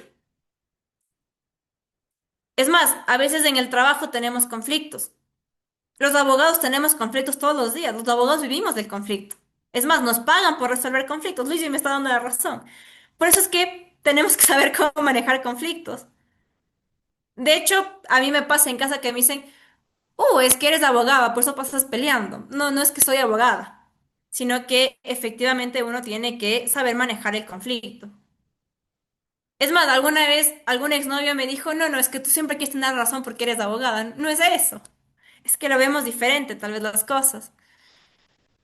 Es más, a veces en el trabajo tenemos conflictos. Los abogados tenemos conflictos todos los días. Los abogados vivimos del conflicto. Es más, nos pagan por resolver conflictos. Luigi me está dando la razón. Por eso es que tenemos que saber cómo manejar conflictos. De hecho, a mí me pasa en casa que me dicen, es que eres abogada, por eso pasas peleando. No, no es que soy abogada, sino que efectivamente uno tiene que saber manejar el conflicto. Es más, alguna vez algún exnovio me dijo, no, no, es que tú siempre quieres tener razón porque eres abogada. No es eso. Es que lo vemos diferente, tal vez las cosas.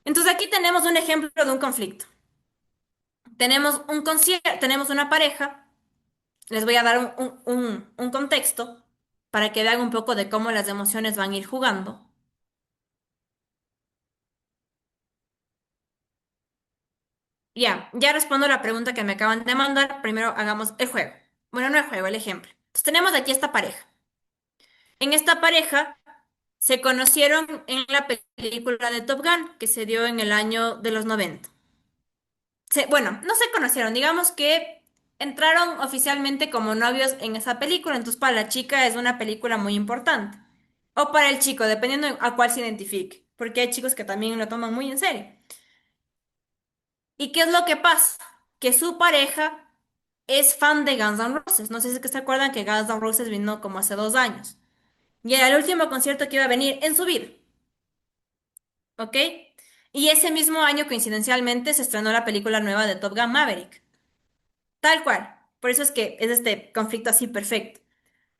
Entonces aquí tenemos un ejemplo de un conflicto. Tenemos un concierto, tenemos una pareja. Les voy a dar un contexto para que vean un poco de cómo las emociones van a ir jugando. Ya respondo la pregunta que me acaban de mandar. Primero hagamos el juego. Bueno, no el juego, el ejemplo. Entonces tenemos aquí esta pareja. En esta pareja se conocieron en la película de Top Gun, que se dio en el año de los 90. Bueno, no se conocieron, digamos que entraron oficialmente como novios en esa película, entonces para la chica es una película muy importante. O para el chico, dependiendo a cuál se identifique, porque hay chicos que también lo toman muy en serio. ¿Y qué es lo que pasa? Que su pareja es fan de Guns N' Roses. No sé si es que se acuerdan que Guns N' Roses vino como hace 2 años. Y era el último concierto que iba a venir en su vida, ¿ok? Y ese mismo año, coincidencialmente, se estrenó la película nueva de Top Gun Maverick. Tal cual. Por eso es que es este conflicto así perfecto.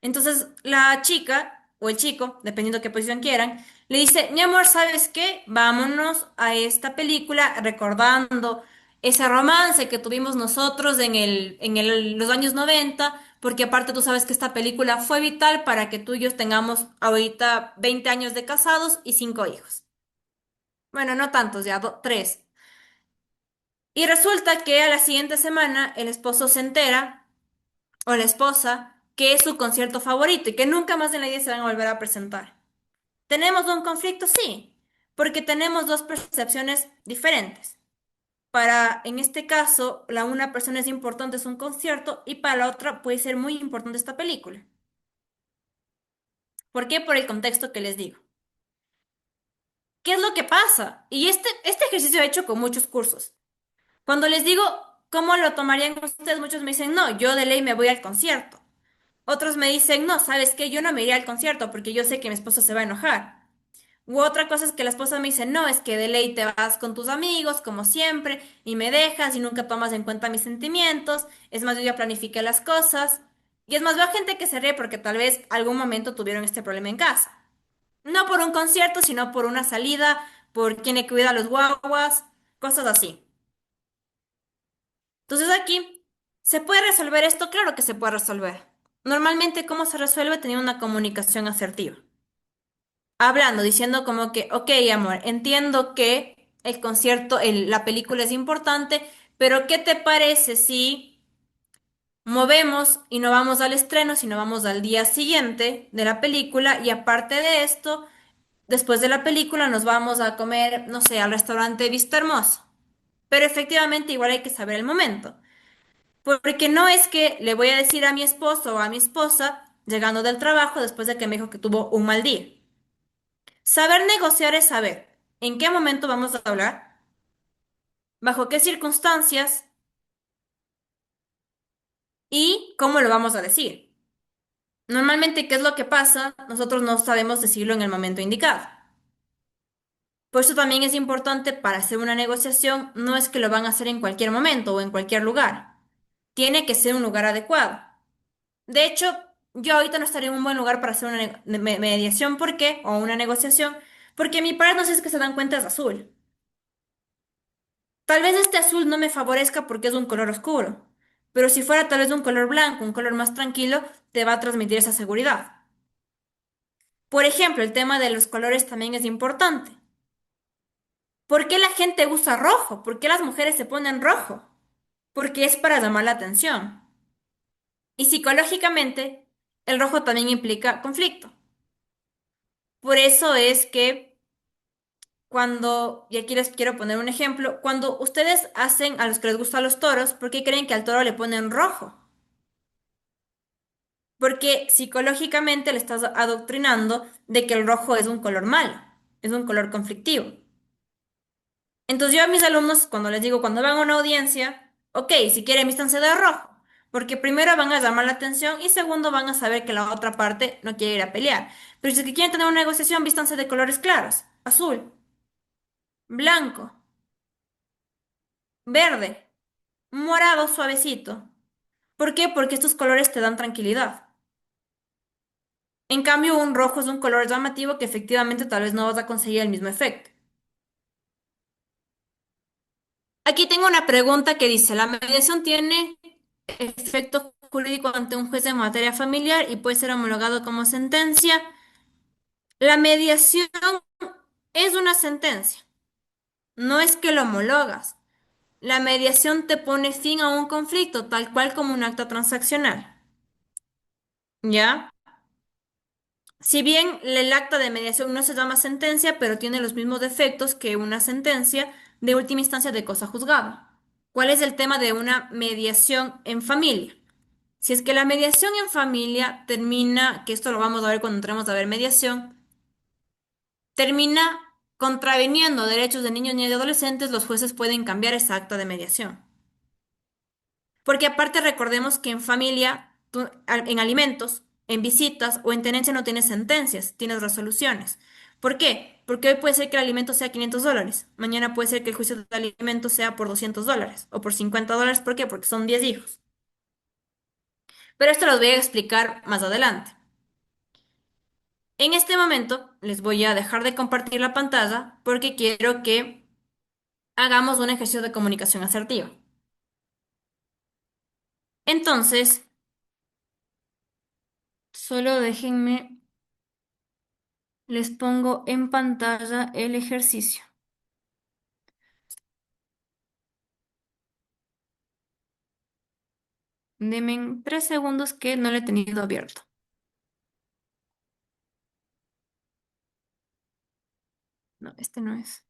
Entonces, la chica o el chico, dependiendo qué posición quieran, le dice, mi amor, ¿sabes qué? Vámonos a esta película recordando ese romance que tuvimos nosotros los años 90, porque aparte tú sabes que esta película fue vital para que tú y yo tengamos ahorita 20 años de casados y 5 hijos. Bueno, no tantos, ya tres. Y resulta que a la siguiente semana el esposo se entera o la esposa que es su concierto favorito y que nunca más en la vida se van a volver a presentar. ¿Tenemos un conflicto? Sí, porque tenemos dos percepciones diferentes. Para, en este caso, la una persona es importante es un concierto y para la otra puede ser muy importante esta película. ¿Por qué? Por el contexto que les digo. ¿Qué es lo que pasa? Y este ejercicio he hecho con muchos cursos. Cuando les digo cómo lo tomarían ustedes, muchos me dicen, no, yo de ley me voy al concierto. Otros me dicen, no, ¿sabes qué? Yo no me iría al concierto porque yo sé que mi esposo se va a enojar. U otra cosa es que la esposa me dice, no, es que de ley te vas con tus amigos, como siempre, y me dejas y nunca tomas en cuenta mis sentimientos. Es más, yo ya planifiqué las cosas. Y es más, veo gente que se ríe porque tal vez algún momento tuvieron este problema en casa. No por un concierto, sino por una salida, por quien le cuida a los guaguas, cosas así. Entonces aquí, ¿se puede resolver esto? Claro que se puede resolver. Normalmente, ¿cómo se resuelve? Teniendo una comunicación asertiva. Hablando, diciendo como que, ok, amor, entiendo que el concierto, la película es importante, pero ¿qué te parece si movemos y no vamos al estreno, sino vamos al día siguiente de la película? Y aparte de esto, después de la película nos vamos a comer, no sé, al restaurante Vista Hermoso. Pero efectivamente, igual hay que saber el momento. Porque no es que le voy a decir a mi esposo o a mi esposa, llegando del trabajo, después de que me dijo que tuvo un mal día. Saber negociar es saber en qué momento vamos a hablar, bajo qué circunstancias y cómo lo vamos a decir. Normalmente, ¿qué es lo que pasa? Nosotros no sabemos decirlo en el momento indicado. Por eso también es importante para hacer una negociación, no es que lo van a hacer en cualquier momento o en cualquier lugar. Tiene que ser un lugar adecuado. De hecho, yo ahorita no estaría en un buen lugar para hacer una mediación, ¿por qué? O una negociación, porque mi padre no sé si es que se dan cuenta es azul. Tal vez este azul no me favorezca porque es un color oscuro, pero si fuera tal vez un color blanco, un color más tranquilo, te va a transmitir esa seguridad. Por ejemplo, el tema de los colores también es importante. ¿Por qué la gente usa rojo? ¿Por qué las mujeres se ponen rojo? Porque es para llamar la atención. Y psicológicamente, el rojo también implica conflicto. Por eso es que y aquí les quiero poner un ejemplo, cuando ustedes hacen a los que les gustan los toros, ¿por qué creen que al toro le ponen rojo? Porque psicológicamente le estás adoctrinando de que el rojo es un color malo, es un color conflictivo. Entonces yo a mis alumnos, cuando les digo, cuando van a una audiencia, ok, si quieren vístanse de rojo, porque primero van a llamar la atención y segundo van a saber que la otra parte no quiere ir a pelear. Pero si es que quieren tener una negociación, vístanse de colores claros, azul, blanco, verde, morado suavecito. ¿Por qué? Porque estos colores te dan tranquilidad. En cambio, un rojo es un color llamativo que efectivamente tal vez no vas a conseguir el mismo efecto. Aquí tengo una pregunta que dice, ¿la mediación tiene efecto jurídico ante un juez de materia familiar y puede ser homologado como sentencia? La mediación es una sentencia, no es que lo homologas. La mediación te pone fin a un conflicto, tal cual como un acta transaccional. ¿Ya? Si bien el acta de mediación no se llama sentencia, pero tiene los mismos defectos que una sentencia de última instancia de cosa juzgada. ¿Cuál es el tema de una mediación en familia? Si es que la mediación en familia termina, que esto lo vamos a ver cuando entremos a ver mediación, termina contraviniendo derechos de niños y de adolescentes, los jueces pueden cambiar esa acta de mediación. Porque aparte recordemos que en familia, en alimentos, en visitas o en tenencia no tienes sentencias, tienes resoluciones. ¿Por qué? Porque hoy puede ser que el alimento sea $500, mañana puede ser que el juicio de alimentos sea por $200 o por $50. ¿Por qué? Porque son 10 hijos. Pero esto los voy a explicar más adelante. En este momento les voy a dejar de compartir la pantalla porque quiero que hagamos un ejercicio de comunicación asertiva. Entonces, solo déjenme, les pongo en pantalla el ejercicio. Denme 3 segundos que no lo he tenido abierto. No, este no es.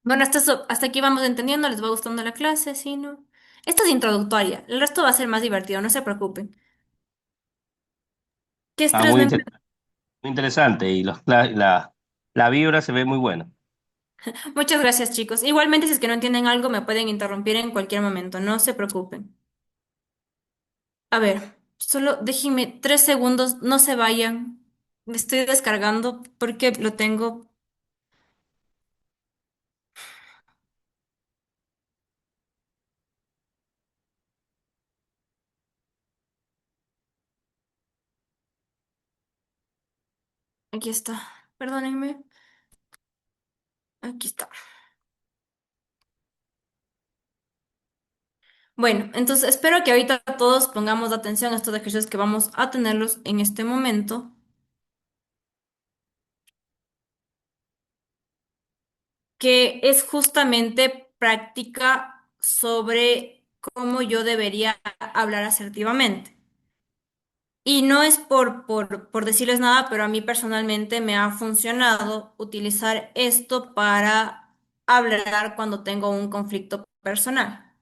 Bueno, hasta aquí vamos entendiendo, les va gustando la clase, ¿sí, no? Esta es introductoria, el resto va a ser más divertido, no se preocupen. ¿Qué Ah, estrés me... muy interesante y la vibra se ve muy buena. Muchas gracias, chicos. Igualmente, si es que no entienden algo, me pueden interrumpir en cualquier momento, no se preocupen. A ver, solo déjenme 3 segundos, no se vayan. Me estoy descargando porque lo tengo. Aquí está. Perdónenme. Aquí está. Bueno, entonces espero que ahorita todos pongamos atención a estos ejercicios que vamos a tenerlos en este momento, que es justamente práctica sobre cómo yo debería hablar asertivamente. Y no es por decirles nada, pero a mí personalmente me ha funcionado utilizar esto para hablar cuando tengo un conflicto personal.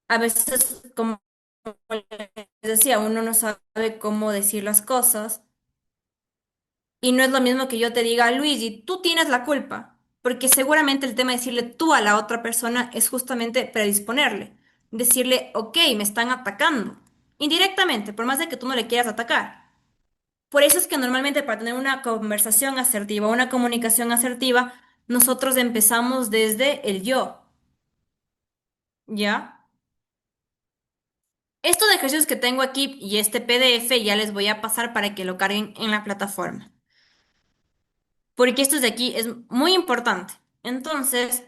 A veces, como les decía, uno no sabe cómo decir las cosas y no es lo mismo que yo te diga, Luigi, tú tienes la culpa, porque seguramente el tema de decirle tú a la otra persona es justamente predisponerle, decirle, ok, me están atacando, indirectamente, por más de que tú no le quieras atacar. Por eso es que normalmente para tener una conversación asertiva, una comunicación asertiva, nosotros empezamos desde el yo, ¿ya? Estos ejercicios que tengo aquí y este PDF ya les voy a pasar para que lo carguen en la plataforma, porque esto de aquí es muy importante. Entonces,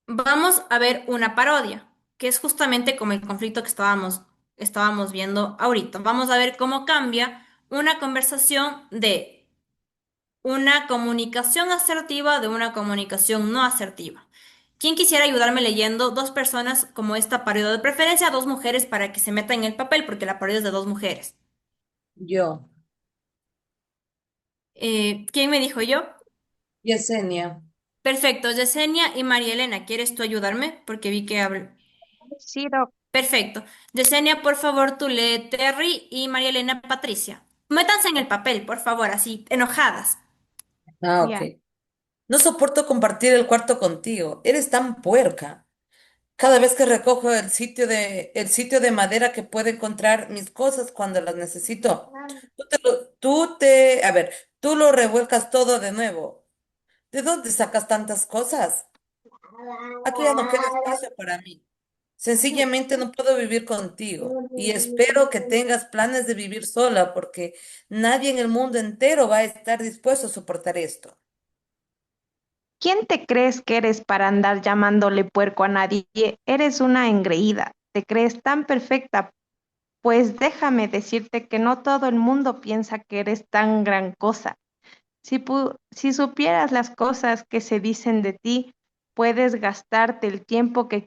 vamos a ver una parodia, que es justamente como el conflicto que estábamos viendo ahorita. Vamos a ver cómo cambia una conversación de una comunicación asertiva de una comunicación no asertiva. ¿Quién quisiera ayudarme leyendo dos personas como esta parodia? De preferencia, dos mujeres para que se metan en el papel, porque la parodia es de dos mujeres. Yo, ¿Quién me dijo yo? Yesenia. Perfecto, Yesenia y María Elena, ¿quieres tú ayudarme? Porque vi que hablo. Sí, Doc. Perfecto. Yesenia, por favor, tú lee Terry y María Elena Patricia. Métanse en el papel, por favor, así, enojadas. Ah, ok. Ya. No soporto compartir el cuarto contigo. Eres tan puerca. Cada vez que recojo el sitio de madera que puedo encontrar mis cosas cuando las necesito, a ver, tú lo revuelcas todo de nuevo. ¿De dónde sacas tantas cosas? Aquí ya no queda espacio para mí. Sencillamente no puedo vivir contigo y espero que tengas planes de vivir sola porque nadie en el mundo entero va a estar dispuesto a soportar esto. ¿Quién te crees que eres para andar llamándole puerco a nadie? Eres una engreída. Te crees tan perfecta. Pues déjame decirte que no todo el mundo piensa que eres tan gran cosa. Si supieras las cosas que se dicen de ti, puedes gastarte el tiempo que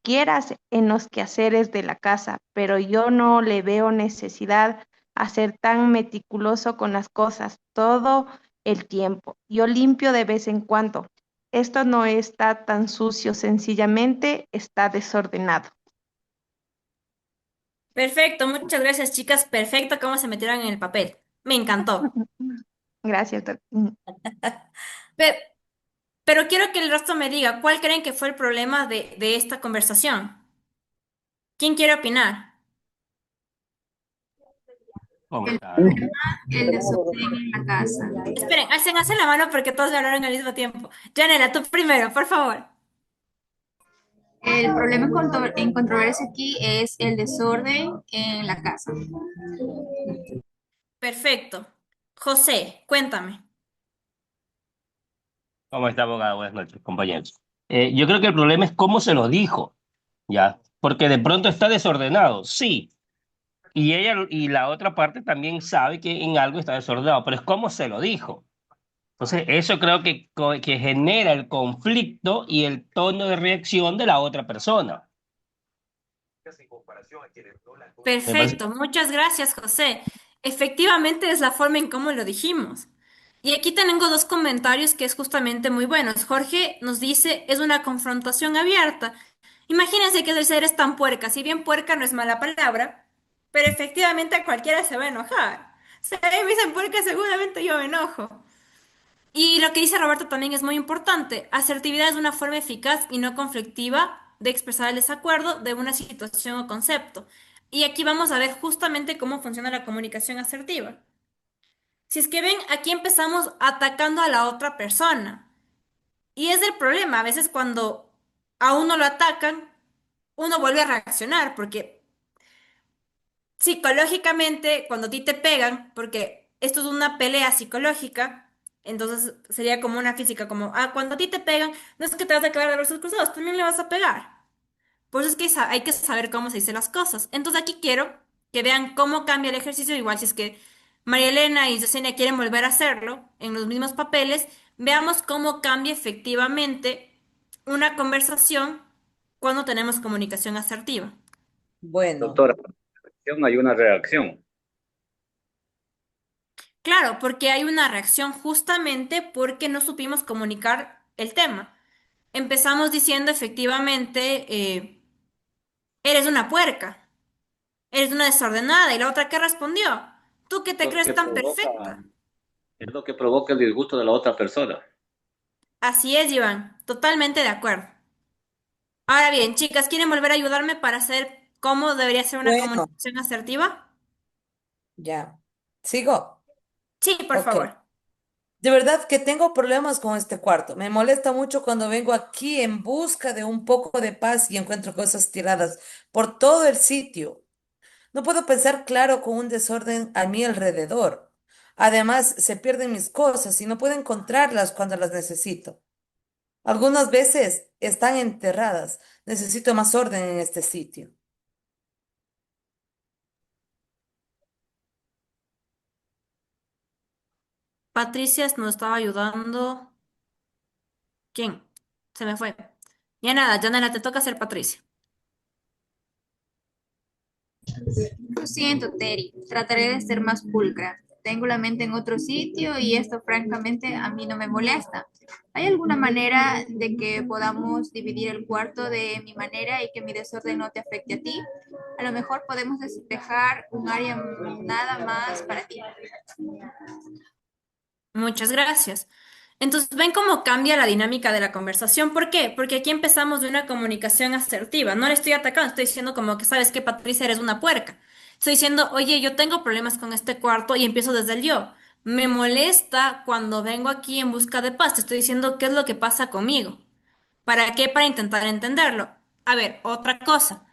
quieras en los quehaceres de la casa, pero yo no le veo necesidad a ser tan meticuloso con las cosas todo el tiempo. Yo limpio de vez en cuando. Esto no está tan sucio, sencillamente está desordenado. Perfecto, muchas gracias, chicas. Perfecto cómo se metieron en el papel. Me encantó. Gracias, Pe- Pero, quiero que el resto me diga, ¿cuál creen que fue el problema de esta conversación? ¿Quién quiere opinar? El Comentar. problema, el desorden en la casa. Esperen, hacen la mano porque todos me hablaron al mismo tiempo. Janela, tú primero, por favor. El problema en controversia aquí es el desorden en la casa. Perfecto. José, cuéntame. ¿Cómo está, abogada? Buenas noches, compañeros. Yo creo que el problema es cómo se lo dijo, ¿ya? Porque de pronto está desordenado, sí. Y ella y la otra parte también sabe que en algo está desordenado, pero es cómo se lo dijo. Entonces, eso creo que genera el conflicto y el tono de reacción de la otra persona. Me parece. Perfecto, muchas gracias, José. Efectivamente es la forma en cómo lo dijimos. Y aquí tengo dos comentarios que es justamente muy buenos. Jorge nos dice, es una confrontación abierta. Imagínense que el ser es tan puerca. Si bien puerca no es mala palabra, pero efectivamente a cualquiera se va a enojar. Si a mí me dicen puerca, seguramente yo me enojo. Y lo que dice Roberto también es muy importante. Asertividad es una forma eficaz y no conflictiva de expresar el desacuerdo de una situación o concepto. Y aquí vamos a ver justamente cómo funciona la comunicación asertiva. Si es que ven, aquí empezamos atacando a la otra persona. Y es el problema. A veces cuando a uno lo atacan, uno vuelve a reaccionar, porque psicológicamente, cuando a ti te pegan, porque esto es una pelea psicológica, entonces sería como una física, como, cuando a ti te pegan, no es que te vas a quedar de brazos cruzados, también le vas a pegar. Por eso es que hay que saber cómo se dicen las cosas. Entonces aquí quiero que vean cómo cambia el ejercicio, igual si es que María Elena y Yesenia quieren volver a hacerlo en los mismos papeles, veamos cómo cambia efectivamente una conversación cuando tenemos comunicación asertiva. Bueno, Doctora, hay una reacción. Claro, porque hay una reacción justamente porque no supimos comunicar el tema. Empezamos diciendo efectivamente, eres una puerca, eres una desordenada, y la otra, ¿qué respondió? ¿Tú que te Lo crees que tan provoca, perfecta? es lo que provoca el disgusto de la otra persona. Así es, Iván, totalmente de acuerdo. Ahora bien, chicas, ¿quieren volver a ayudarme para hacer cómo debería ser una bueno, comunicación asertiva? ya. ¿Sigo? Sí, por Ok. favor. De verdad que tengo problemas con este cuarto. Me molesta mucho cuando vengo aquí en busca de un poco de paz y encuentro cosas tiradas por todo el sitio. No puedo pensar claro con un desorden a mi alrededor. Además, se pierden mis cosas y no puedo encontrarlas cuando las necesito. Algunas veces están enterradas. Necesito más orden en este sitio. Patricia nos estaba ayudando. ¿Quién? Se me fue. Ya nada, Janela, te toca ser Patricia. Lo siento, Terry. Trataré de ser más pulcra. tengo la mente en otro sitio y esto francamente a mí no me molesta. ¿Hay alguna manera de que podamos dividir el cuarto de mi manera y que mi desorden no te afecte a ti? A lo mejor podemos despejar un área nada más para ti. Muchas gracias. Entonces, ven cómo cambia la dinámica de la conversación. ¿Por qué? Porque aquí empezamos de una comunicación asertiva. No le estoy atacando, estoy diciendo como que sabes que Patricia eres una puerca. Estoy diciendo, oye, yo tengo problemas con este cuarto y empiezo desde el yo. Me molesta cuando vengo aquí en busca de paz. Te estoy diciendo qué es lo que pasa conmigo. ¿Para qué? Para intentar entenderlo. A ver, otra cosa.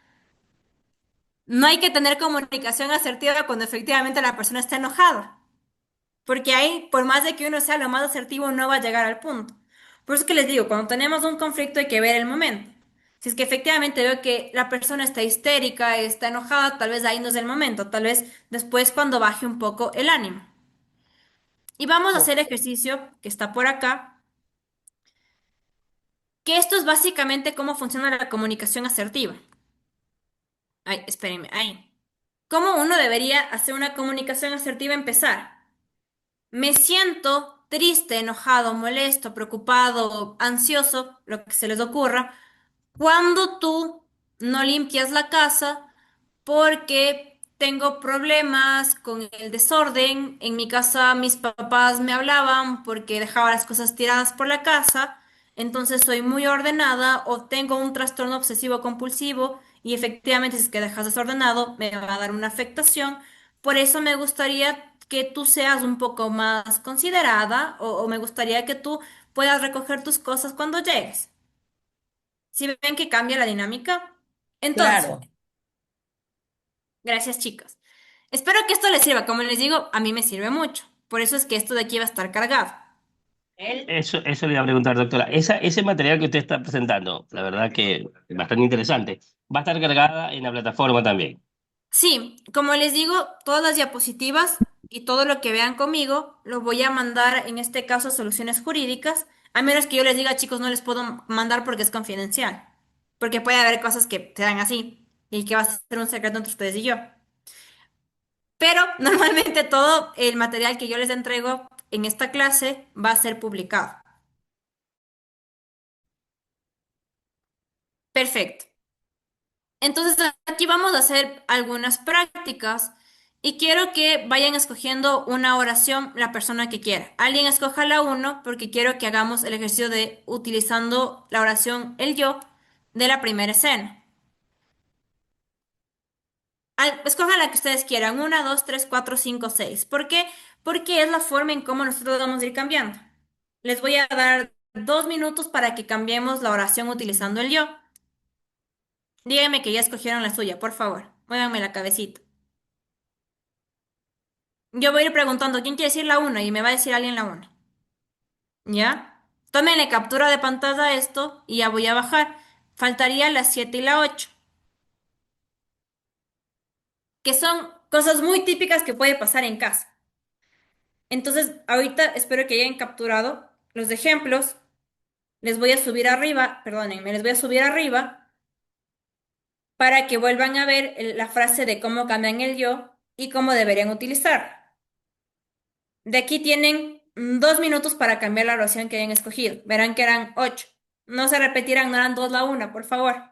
No hay que tener comunicación asertiva cuando efectivamente la persona está enojada. Porque ahí, por más de que uno sea lo más asertivo, no va a llegar al punto. Por eso es que les digo, cuando tenemos un conflicto hay que ver el momento. Si es que efectivamente veo que la persona está histérica, está enojada, tal vez ahí no es el momento, tal vez después cuando baje un poco el ánimo. Y vamos a Ok, hacer el ejercicio que está por acá, que esto es básicamente cómo funciona la comunicación asertiva. Ay, espérenme, ahí. ¿Cómo uno debería hacer una comunicación asertiva? Empezar. Me siento triste, enojado, molesto, preocupado, ansioso, lo que se les ocurra, cuando tú no limpias la casa porque tengo problemas con el desorden. En mi casa mis papás me hablaban porque dejaba las cosas tiradas por la casa, entonces soy muy ordenada o tengo un trastorno obsesivo compulsivo y efectivamente si es que dejas desordenado me va a dar una afectación. Por eso me gustaría que tú seas un poco más considerada o me gustaría que tú puedas recoger tus cosas cuando llegues. Si ven que cambia la dinámica. Entonces, claro, gracias chicos. Espero que esto les sirva. Como les digo, a mí me sirve mucho. Por eso es que esto de aquí va a estar cargado. Eso le iba a preguntar, doctora. Ese material que usted está presentando, la verdad que es bastante interesante, va a estar cargada en la plataforma también. Sí, como les digo, todas las diapositivas y todo lo que vean conmigo lo voy a mandar, en este caso, a soluciones jurídicas. A menos que yo les diga, chicos, no les puedo mandar porque es confidencial. Porque puede haber cosas que sean así y que va a ser un secreto entre ustedes y yo. Pero normalmente todo el material que yo les entrego en esta clase va a ser publicado. Perfecto. Entonces aquí vamos a hacer algunas prácticas y quiero que vayan escogiendo una oración la persona que quiera. Alguien escoja la uno porque quiero que hagamos el ejercicio de utilizando la oración el yo de la primera escena. Escojan la que ustedes quieran, una, dos, tres, cuatro, cinco, seis. ¿Por qué? Porque es la forma en cómo nosotros vamos a ir cambiando. Les voy a dar 2 minutos para que cambiemos la oración utilizando el yo. Díganme que ya escogieron la suya, por favor. Muévanme la cabecita. Yo voy a ir preguntando quién quiere decir la una y me va a decir alguien la una. ¿Ya? Tómenle captura de pantalla a esto y ya voy a bajar. Faltaría la 7 y la 8, que son cosas muy típicas que puede pasar en casa. Entonces, ahorita espero que hayan capturado los ejemplos. Les voy a subir arriba, perdónenme, les voy a subir arriba para que vuelvan a ver la frase de cómo cambian el yo y cómo deberían utilizar. De aquí tienen 2 minutos para cambiar la oración que hayan escogido. Verán que eran 8. No se repetirán, no eran dos la una, por favor.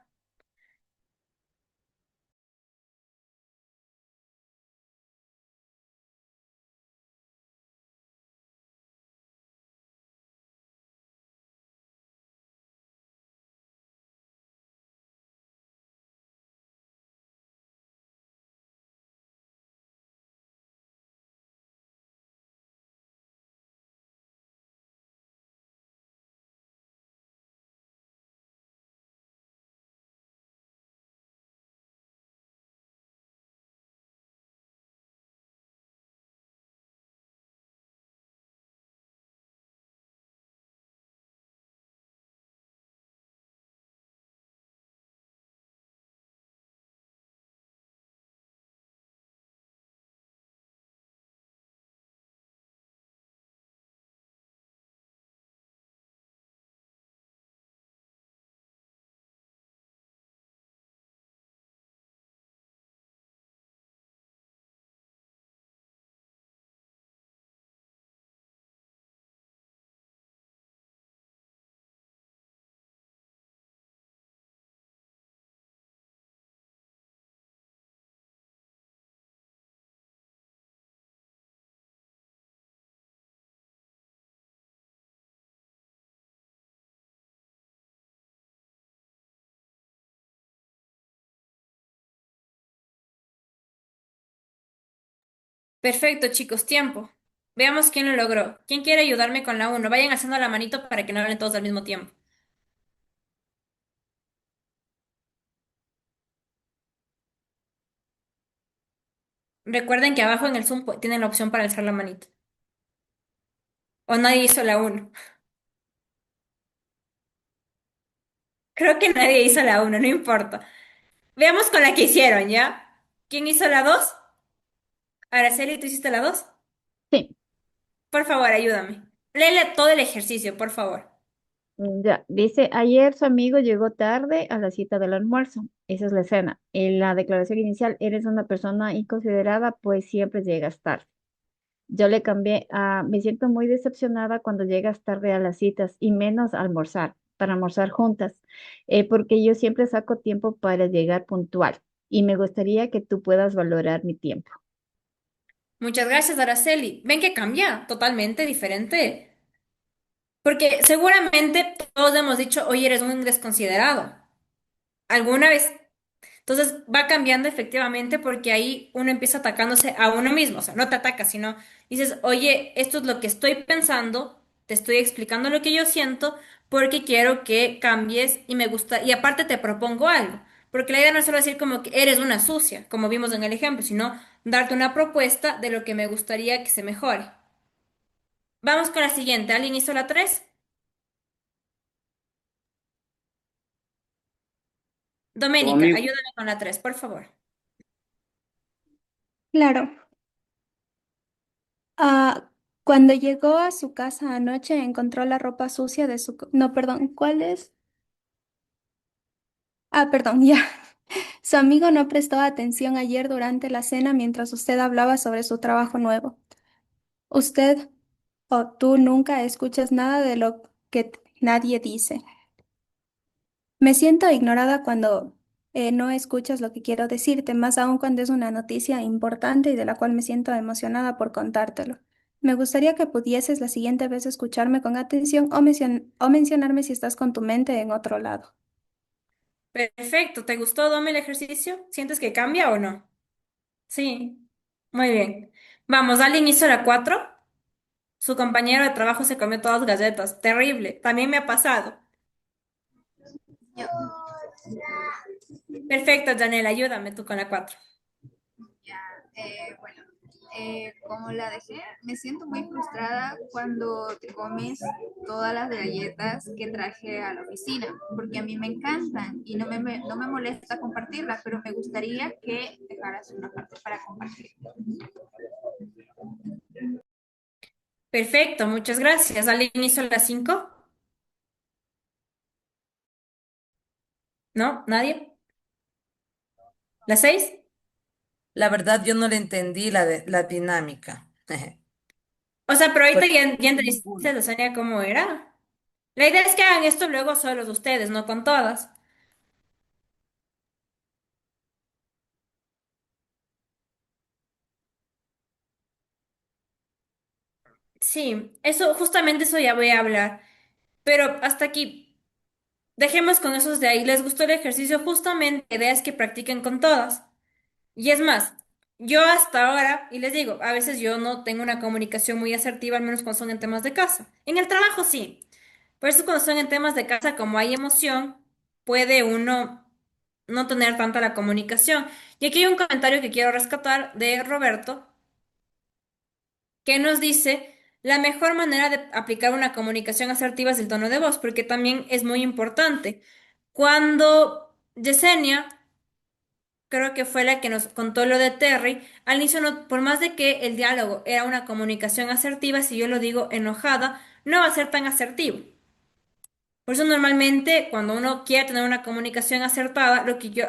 Perfecto, chicos, tiempo. Veamos quién lo logró. ¿Quién quiere ayudarme con la uno? Vayan alzando la manito para que no hablen todos al mismo tiempo. Recuerden que abajo en el Zoom tienen la opción para alzar la manito. O nadie hizo la uno. Creo que nadie hizo la uno, no importa. Veamos con la que hicieron, ¿ya? ¿Quién hizo la dos? Araceli, ¿tú hiciste la dos? Sí. Por favor, ayúdame. Léele todo el ejercicio, por favor. Ya, dice, ayer su amigo llegó tarde a la cita del almuerzo. Esa es la escena. En la declaración inicial, eres una persona inconsiderada, pues siempre llegas tarde. Yo le cambié a, me siento muy decepcionada cuando llegas tarde a las citas y menos a almorzar, para almorzar juntas, porque yo siempre saco tiempo para llegar puntual y me gustaría que tú puedas valorar mi tiempo. Muchas gracias, Araceli. Ven que cambia, totalmente diferente. Porque seguramente todos hemos dicho, oye, eres un desconsiderado. ¿Alguna vez? Entonces va cambiando efectivamente porque ahí uno empieza atacándose a uno mismo. O sea, no te atacas, sino dices, oye, esto es lo que estoy pensando, te estoy explicando lo que yo siento porque quiero que cambies y me gusta. Y aparte te propongo algo. Porque la idea no es solo decir como que eres una sucia, como vimos en el ejemplo, sino darte una propuesta de lo que me gustaría que se mejore. Vamos con la siguiente. ¿Alguien hizo la 3? Tu Doménica, amigo, ayúdame con la 3, por favor. Claro. Ah, cuando llegó a su casa anoche, encontró la ropa sucia de su... No, perdón, ¿cuál es? Ah, perdón, ya. Su amigo no prestó atención ayer durante la cena mientras usted hablaba sobre su trabajo nuevo. Usted o tú nunca escuchas nada de lo que nadie dice. Me siento ignorada cuando no escuchas lo que quiero decirte, más aún cuando es una noticia importante y de la cual me siento emocionada por contártelo. Me gustaría que pudieses la siguiente vez escucharme con atención o mencionarme si estás con tu mente en otro lado. Perfecto, ¿te gustó, Dome, el ejercicio? ¿Sientes que cambia o no? Sí, muy bien. Vamos, ¿alguien hizo la 4? Su compañero de trabajo se comió todas las galletas. Terrible, también me ha pasado. Perfecto, Janela, ayúdame tú con la 4. Bueno, como la dejé, me siento muy frustrada cuando te comes todas las galletas que traje a la oficina, porque a mí me encantan y no me molesta compartirlas, pero me gustaría que dejaras una parte para compartir. Perfecto, muchas gracias. ¿Alguien hizo la 5? ¿No? ¿Nadie? ¿La 6? La verdad, yo no le entendí la dinámica. O sea, pero ahorita Pues ya ninguno. entendiste, Luzania, cómo era. La idea es que hagan esto luego solos ustedes, no con todas. Sí, eso, justamente eso ya voy a hablar. Pero hasta aquí, dejemos con esos de ahí. ¿Les gustó el ejercicio? Justamente, la idea es que practiquen con todas. Y es más, yo hasta ahora, y les digo, a veces yo no tengo una comunicación muy asertiva, al menos cuando son en temas de casa. En el trabajo sí. Por eso cuando son en temas de casa, como hay emoción, puede uno no tener tanta la comunicación. Y aquí hay un comentario que quiero rescatar de Roberto, que nos dice, la mejor manera de aplicar una comunicación asertiva es el tono de voz, porque también es muy importante. Cuando Yesenia, creo que fue la que nos contó lo de Terry, al inicio, por más de que el diálogo era una comunicación asertiva, si yo lo digo enojada, no va a ser tan asertivo. Por eso normalmente cuando uno quiere tener una comunicación acertada,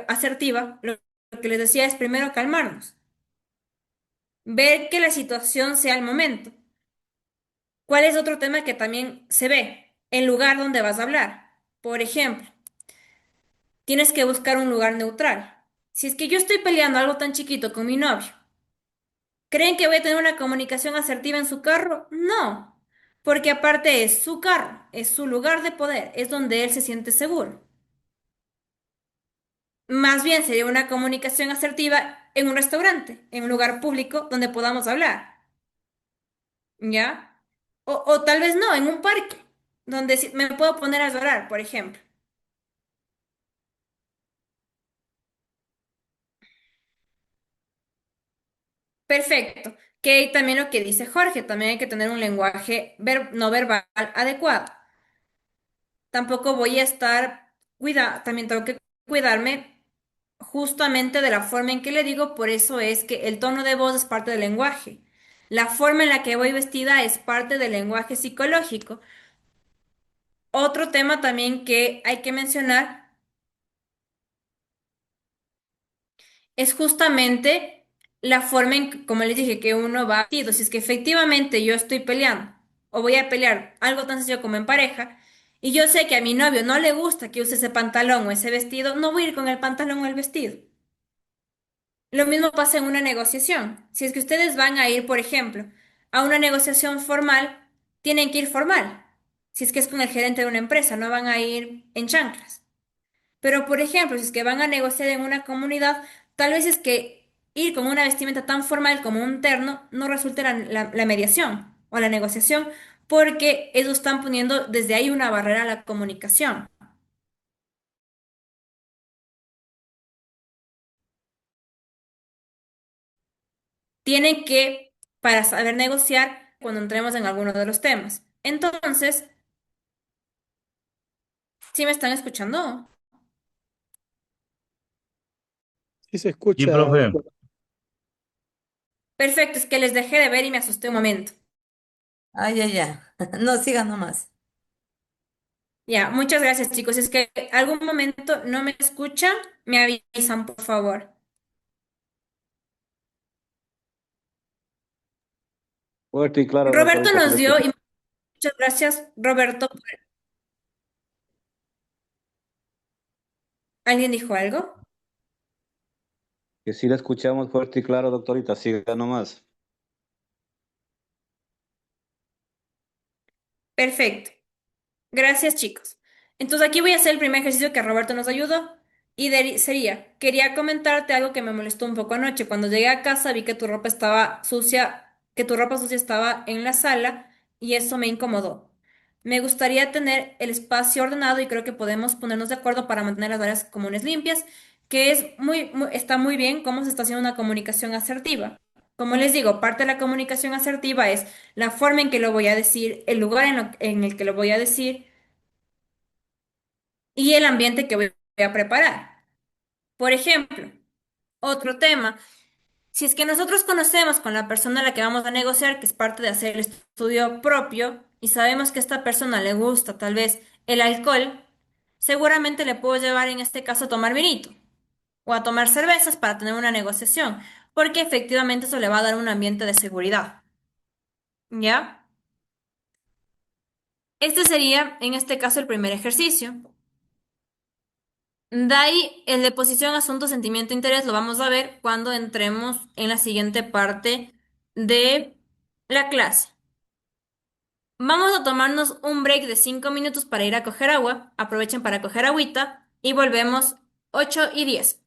asertiva, lo que les decía es primero calmarnos, ver que la situación sea el momento. ¿Cuál es otro tema que también se ve? El lugar donde vas a hablar. Por ejemplo, tienes que buscar un lugar neutral. Si es que yo estoy peleando algo tan chiquito con mi novio, ¿creen que voy a tener una comunicación asertiva en su carro? No, porque aparte es su carro, es su lugar de poder, es donde él se siente seguro. Más bien sería una comunicación asertiva en un restaurante, en un lugar público donde podamos hablar, ¿ya? O tal vez no, en un parque, donde me puedo poner a llorar, por ejemplo. Perfecto. Que también lo que dice Jorge, también hay que tener un lenguaje no verbal adecuado. Tampoco voy a estar, también tengo que cuidarme justamente de la forma en que le digo, por eso es que el tono de voz es parte del lenguaje. La forma en la que voy vestida es parte del lenguaje psicológico. Otro tema también que hay que mencionar es justamente la forma en que, como les dije, que uno va vestido. Si es que efectivamente yo estoy peleando o voy a pelear algo tan sencillo como en pareja, y yo sé que a mi novio no le gusta que use ese pantalón o ese vestido, no voy a ir con el pantalón o el vestido. Lo mismo pasa en una negociación. Si es que ustedes van a ir, por ejemplo, a una negociación formal, tienen que ir formal. Si es que es con el gerente de una empresa, no van a ir en chanclas. Pero, por ejemplo, si es que van a negociar en una comunidad, tal vez es que ir con una vestimenta tan formal como un terno no resulte la mediación o la negociación, porque ellos están poniendo desde ahí una barrera a la comunicación. Tienen que, para saber negociar, cuando entremos en alguno de los temas. Entonces, ¿sí me están escuchando? Sí se Sí, escucha, profe. doctor. Perfecto, es que les dejé de ver y me asusté un momento. Ay, ya, ya. No, siga nomás. Ya, muchas gracias, chicos. Si es que algún momento no me escuchan, me avisan, por favor. Fuerte y claro, Roberto doctorita, sí le nos dio, escucho. y muchas gracias, Roberto. ¿Alguien dijo algo? Que sí le escuchamos fuerte y claro, doctorita, siga nomás. Perfecto. Gracias, chicos. Entonces aquí voy a hacer el primer ejercicio que Roberto nos ayudó. Y sería, quería comentarte algo que me molestó un poco anoche. Cuando llegué a casa vi que tu ropa estaba sucia, que tu ropa sucia estaba en la sala y eso me incomodó. Me gustaría tener el espacio ordenado y creo que podemos ponernos de acuerdo para mantener las áreas comunes limpias, que es está muy bien cómo se está haciendo una comunicación asertiva. Como les digo, parte de la comunicación asertiva es la forma en que lo voy a decir, el lugar en el que lo voy a decir y el ambiente que voy a preparar. Por ejemplo, otro tema, si es que nosotros conocemos con la persona a la que vamos a negociar, que es parte de hacer el estudio propio, y sabemos que a esta persona le gusta tal vez el alcohol, seguramente le puedo llevar en este caso a tomar vinito o a tomar cervezas para tener una negociación, porque efectivamente eso le va a dar un ambiente de seguridad. ¿Ya? Este sería, en este caso, el primer ejercicio. De ahí, el de posición, asunto, sentimiento, interés, lo vamos a ver cuando entremos en la siguiente parte de la clase. Vamos a tomarnos un break de 5 minutos para ir a coger agua. Aprovechen para coger agüita y volvemos 8:10.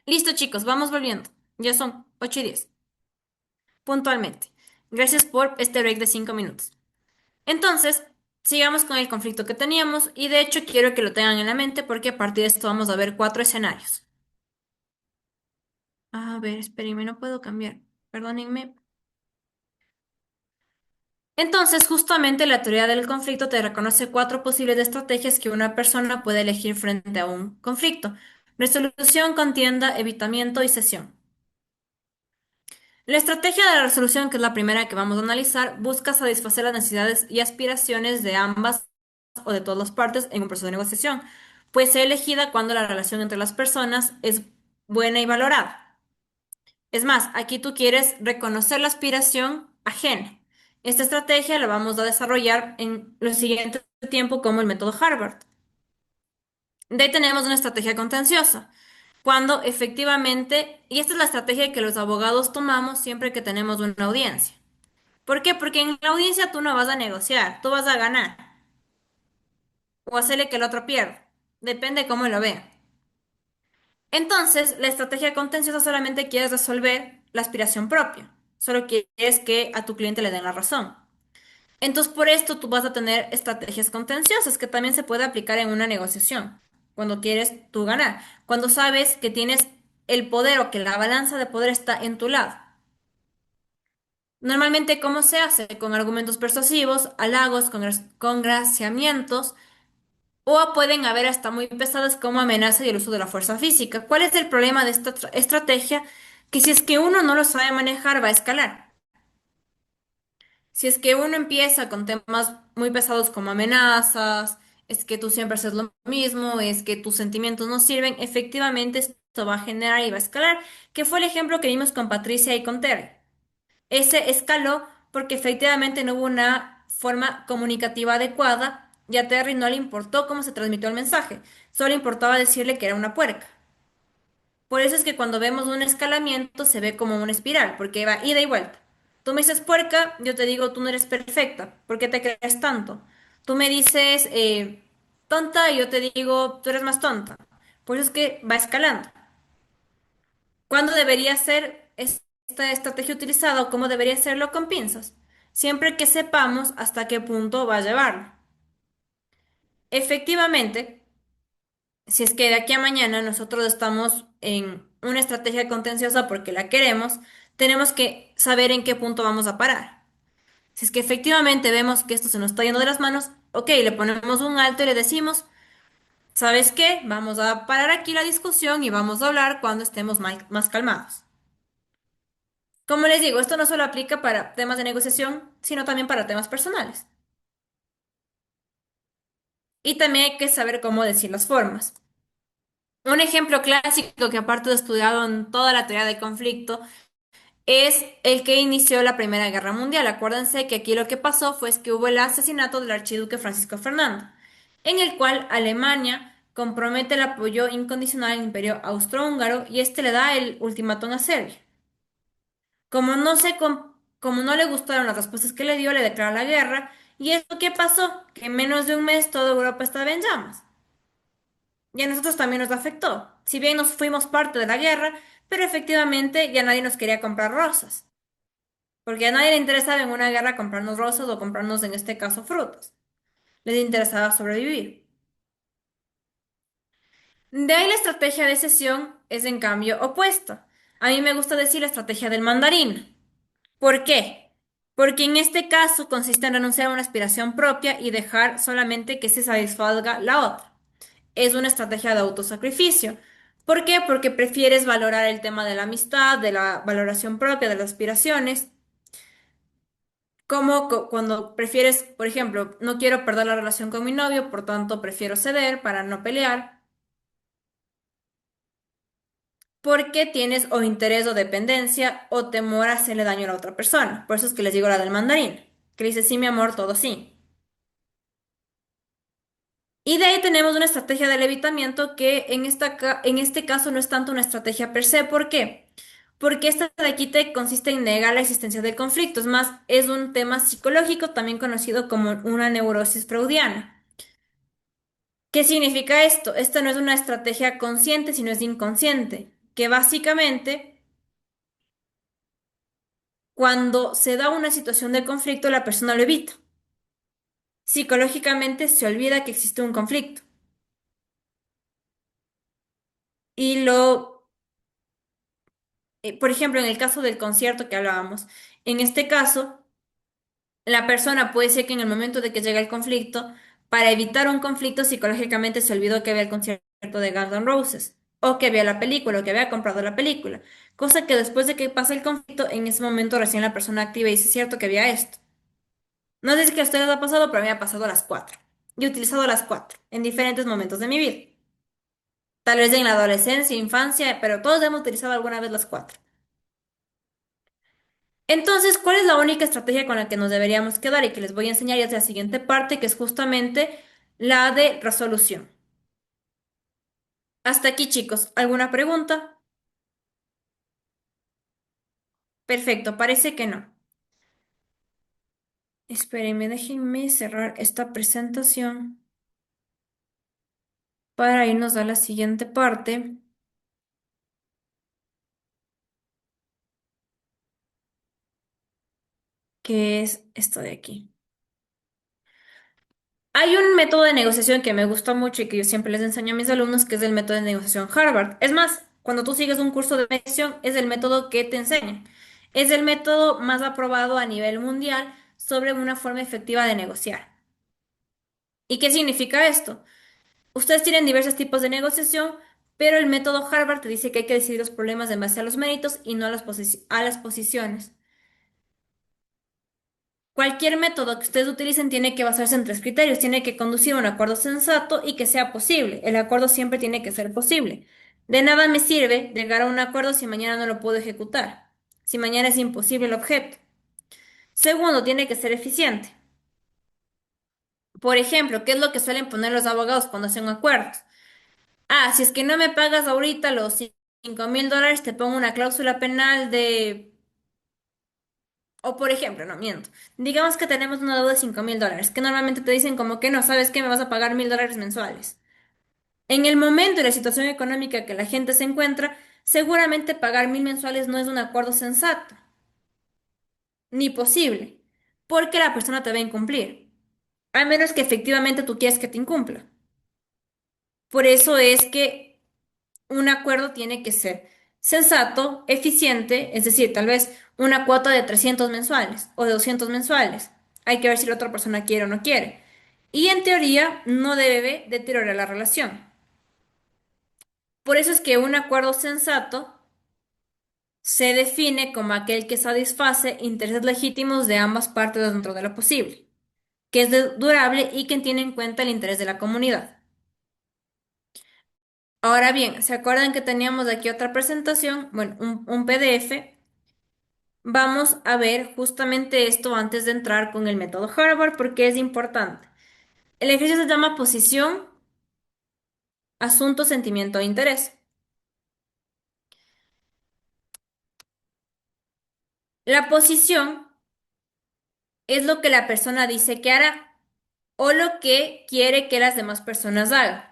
Listo, chicos, vamos volviendo. Ya son 8:10, puntualmente. Gracias por este break de 5 minutos. Entonces, sigamos con el conflicto que teníamos y de hecho quiero que lo tengan en la mente porque a partir de esto vamos a ver 4 escenarios. A ver, espérenme, no puedo cambiar. Perdónenme. Entonces, justamente la teoría del conflicto te reconoce 4 posibles estrategias que una persona puede elegir frente a un conflicto: resolución, contienda, evitamiento y cesión. La estrategia de la resolución, que es la primera que vamos a analizar, busca satisfacer las necesidades y aspiraciones de ambas o de todas las partes en un proceso de negociación. Puede ser elegida cuando la relación entre las personas es buena y valorada. Es más, aquí tú quieres reconocer la aspiración ajena. Esta estrategia la vamos a desarrollar en los siguientes tiempo como el método Harvard. De ahí tenemos una estrategia contenciosa, cuando efectivamente, y esta es la estrategia que los abogados tomamos siempre que tenemos una audiencia. ¿Por qué? Porque en la audiencia tú no vas a negociar, tú vas a ganar o hacerle que el otro pierda. Depende cómo lo vea. Entonces, la estrategia contenciosa solamente quieres resolver la aspiración propia. Solo quieres que a tu cliente le den la razón. Entonces, por esto tú vas a tener estrategias contenciosas que también se puede aplicar en una negociación. Cuando quieres tú ganar. Cuando sabes que tienes el poder o que la balanza de poder está en tu lado. Normalmente, ¿cómo se hace? Con argumentos persuasivos, halagos, congraciamientos, o pueden haber hasta muy pesadas como amenaza y el uso de la fuerza física. ¿Cuál es el problema de esta estrategia? Que si es que uno no lo sabe manejar, va a escalar. Si es que uno empieza con temas muy pesados como amenazas, es que tú siempre haces lo mismo, es que tus sentimientos no sirven, efectivamente esto va a generar y va a escalar, que fue el ejemplo que vimos con Patricia y con Terry. Ese escaló porque efectivamente no hubo una forma comunicativa adecuada y a Terry no le importó cómo se transmitió el mensaje, solo importaba decirle que era una puerca. Por eso es que cuando vemos un escalamiento se ve como una espiral, porque va ida y vuelta. Tú me dices puerca, yo te digo tú no eres perfecta, ¿por qué te crees tanto? Tú me dices tonta y yo te digo tú eres más tonta. Por eso es que va escalando. ¿Cuándo debería ser esta estrategia utilizada o cómo debería hacerlo con pinzas? Siempre que sepamos hasta qué punto va a llevarlo. Efectivamente, si es que de aquí a mañana nosotros estamos en una estrategia contenciosa porque la queremos, tenemos que saber en qué punto vamos a parar. Si es que efectivamente vemos que esto se nos está yendo de las manos, ok, le ponemos un alto y le decimos, ¿sabes qué? Vamos a parar aquí la discusión y vamos a hablar cuando estemos más calmados. Como les digo, esto no solo aplica para temas de negociación, sino también para temas personales. Y también hay que saber cómo decir las formas. Un ejemplo clásico que aparte de estudiado en toda la teoría del conflicto es el que inició la Primera Guerra Mundial. Acuérdense que aquí lo que pasó fue que hubo el asesinato del archiduque Francisco Fernando, en el cual Alemania compromete el apoyo incondicional al Imperio Austrohúngaro y este le da el ultimátum a Serbia. Como no le gustaron las respuestas que le dio, le declara la guerra. ¿Y eso qué pasó? Que en menos de un mes toda Europa estaba en llamas. Y a nosotros también nos afectó. Si bien nos fuimos parte de la guerra, pero efectivamente ya nadie nos quería comprar rosas. Porque a nadie le interesaba en una guerra comprarnos rosas o comprarnos, en este caso, frutas. Les interesaba sobrevivir. De ahí la estrategia de cesión es en cambio opuesta. A mí me gusta decir la estrategia del mandarín. ¿Por qué? Porque en este caso consiste en renunciar a una aspiración propia y dejar solamente que se satisfaga la otra. Es una estrategia de autosacrificio. ¿Por qué? Porque prefieres valorar el tema de la amistad, de la valoración propia, de las aspiraciones, como cuando prefieres, por ejemplo, no quiero perder la relación con mi novio, por tanto prefiero ceder para no pelear, porque tienes o interés o dependencia o temor a hacerle daño a la otra persona. Por eso es que les digo la del mandarín, que dice sí, mi amor, todo sí. Y de ahí tenemos una estrategia de levitamiento que en este caso no es tanto una estrategia per se. ¿Por qué? Porque esta de aquí te consiste en negar la existencia del conflicto. Es más, es un tema psicológico también conocido como una neurosis freudiana. ¿Qué significa esto? Esta no es una estrategia consciente, sino es inconsciente. que básicamente cuando se da una situación de conflicto, la persona lo evita. Psicológicamente se olvida que existe un conflicto. Y por ejemplo, en el caso del concierto que hablábamos, en este caso, la persona puede ser que en el momento de que llega el conflicto, para evitar un conflicto, psicológicamente se olvidó que había el concierto de Guns N' Roses, o que había la película, o que había comprado la película. Cosa que después de que pasa el conflicto, en ese momento recién la persona activa y dice, es cierto que había esto. No sé si que a ustedes ha pasado, pero a mí me ha pasado a las cuatro. Y he utilizado las cuatro en diferentes momentos de mi vida. Tal vez en la adolescencia, infancia, pero todos hemos utilizado alguna vez las cuatro. Entonces, ¿cuál es la única estrategia con la que nos deberíamos quedar y que les voy a enseñar ya es la siguiente parte, que es justamente la de resolución? Hasta aquí, chicos. ¿Alguna pregunta? Perfecto, parece que no. Espérenme, déjenme cerrar esta presentación para irnos a la siguiente parte, que es esto de aquí. Hay un método de negociación que me gusta mucho y que yo siempre les enseño a mis alumnos, que es el método de negociación Harvard. Es más, cuando tú sigues un curso de negociación, es el método que te enseñan. Es el método más aprobado a nivel mundial sobre una forma efectiva de negociar. ¿Y qué significa esto? Ustedes tienen diversos tipos de negociación, pero el método Harvard te dice que hay que decidir los problemas en base a los méritos y no a a las posiciones. Cualquier método que ustedes utilicen tiene que basarse en tres criterios. Tiene que conducir a un acuerdo sensato y que sea posible. El acuerdo siempre tiene que ser posible. De nada me sirve llegar a un acuerdo si mañana no lo puedo ejecutar, si mañana es imposible el objeto. Segundo, tiene que ser eficiente. Por ejemplo, ¿qué es lo que suelen poner los abogados cuando hacen acuerdos? Ah, si es que no me pagas ahorita los $5,000, te pongo una cláusula penal de... O por ejemplo, no miento. Digamos que tenemos una deuda de $5,000, que normalmente te dicen como que no, ¿sabes qué? Me vas a pagar $1,000 mensuales. En el momento y la situación económica que la gente se encuentra, seguramente pagar 1,000 mensuales no es un acuerdo sensato, ni posible, porque la persona te va a incumplir, a menos que efectivamente tú quieras que te incumpla. Por eso es que un acuerdo tiene que ser sensato, eficiente, es decir, tal vez una cuota de 300 mensuales o de 200 mensuales. Hay que ver si la otra persona quiere o no quiere. Y en teoría no debe deteriorar la relación. Por eso es que un acuerdo sensato se define como aquel que satisface intereses legítimos de ambas partes dentro de lo posible, que es durable y que tiene en cuenta el interés de la comunidad. Ahora bien, ¿se acuerdan que teníamos aquí otra presentación? Bueno, un PDF. Vamos a ver justamente esto antes de entrar con el método Harvard porque es importante. El ejercicio se llama posición, asunto, sentimiento e interés. La posición es lo que la persona dice que hará o lo que quiere que las demás personas hagan.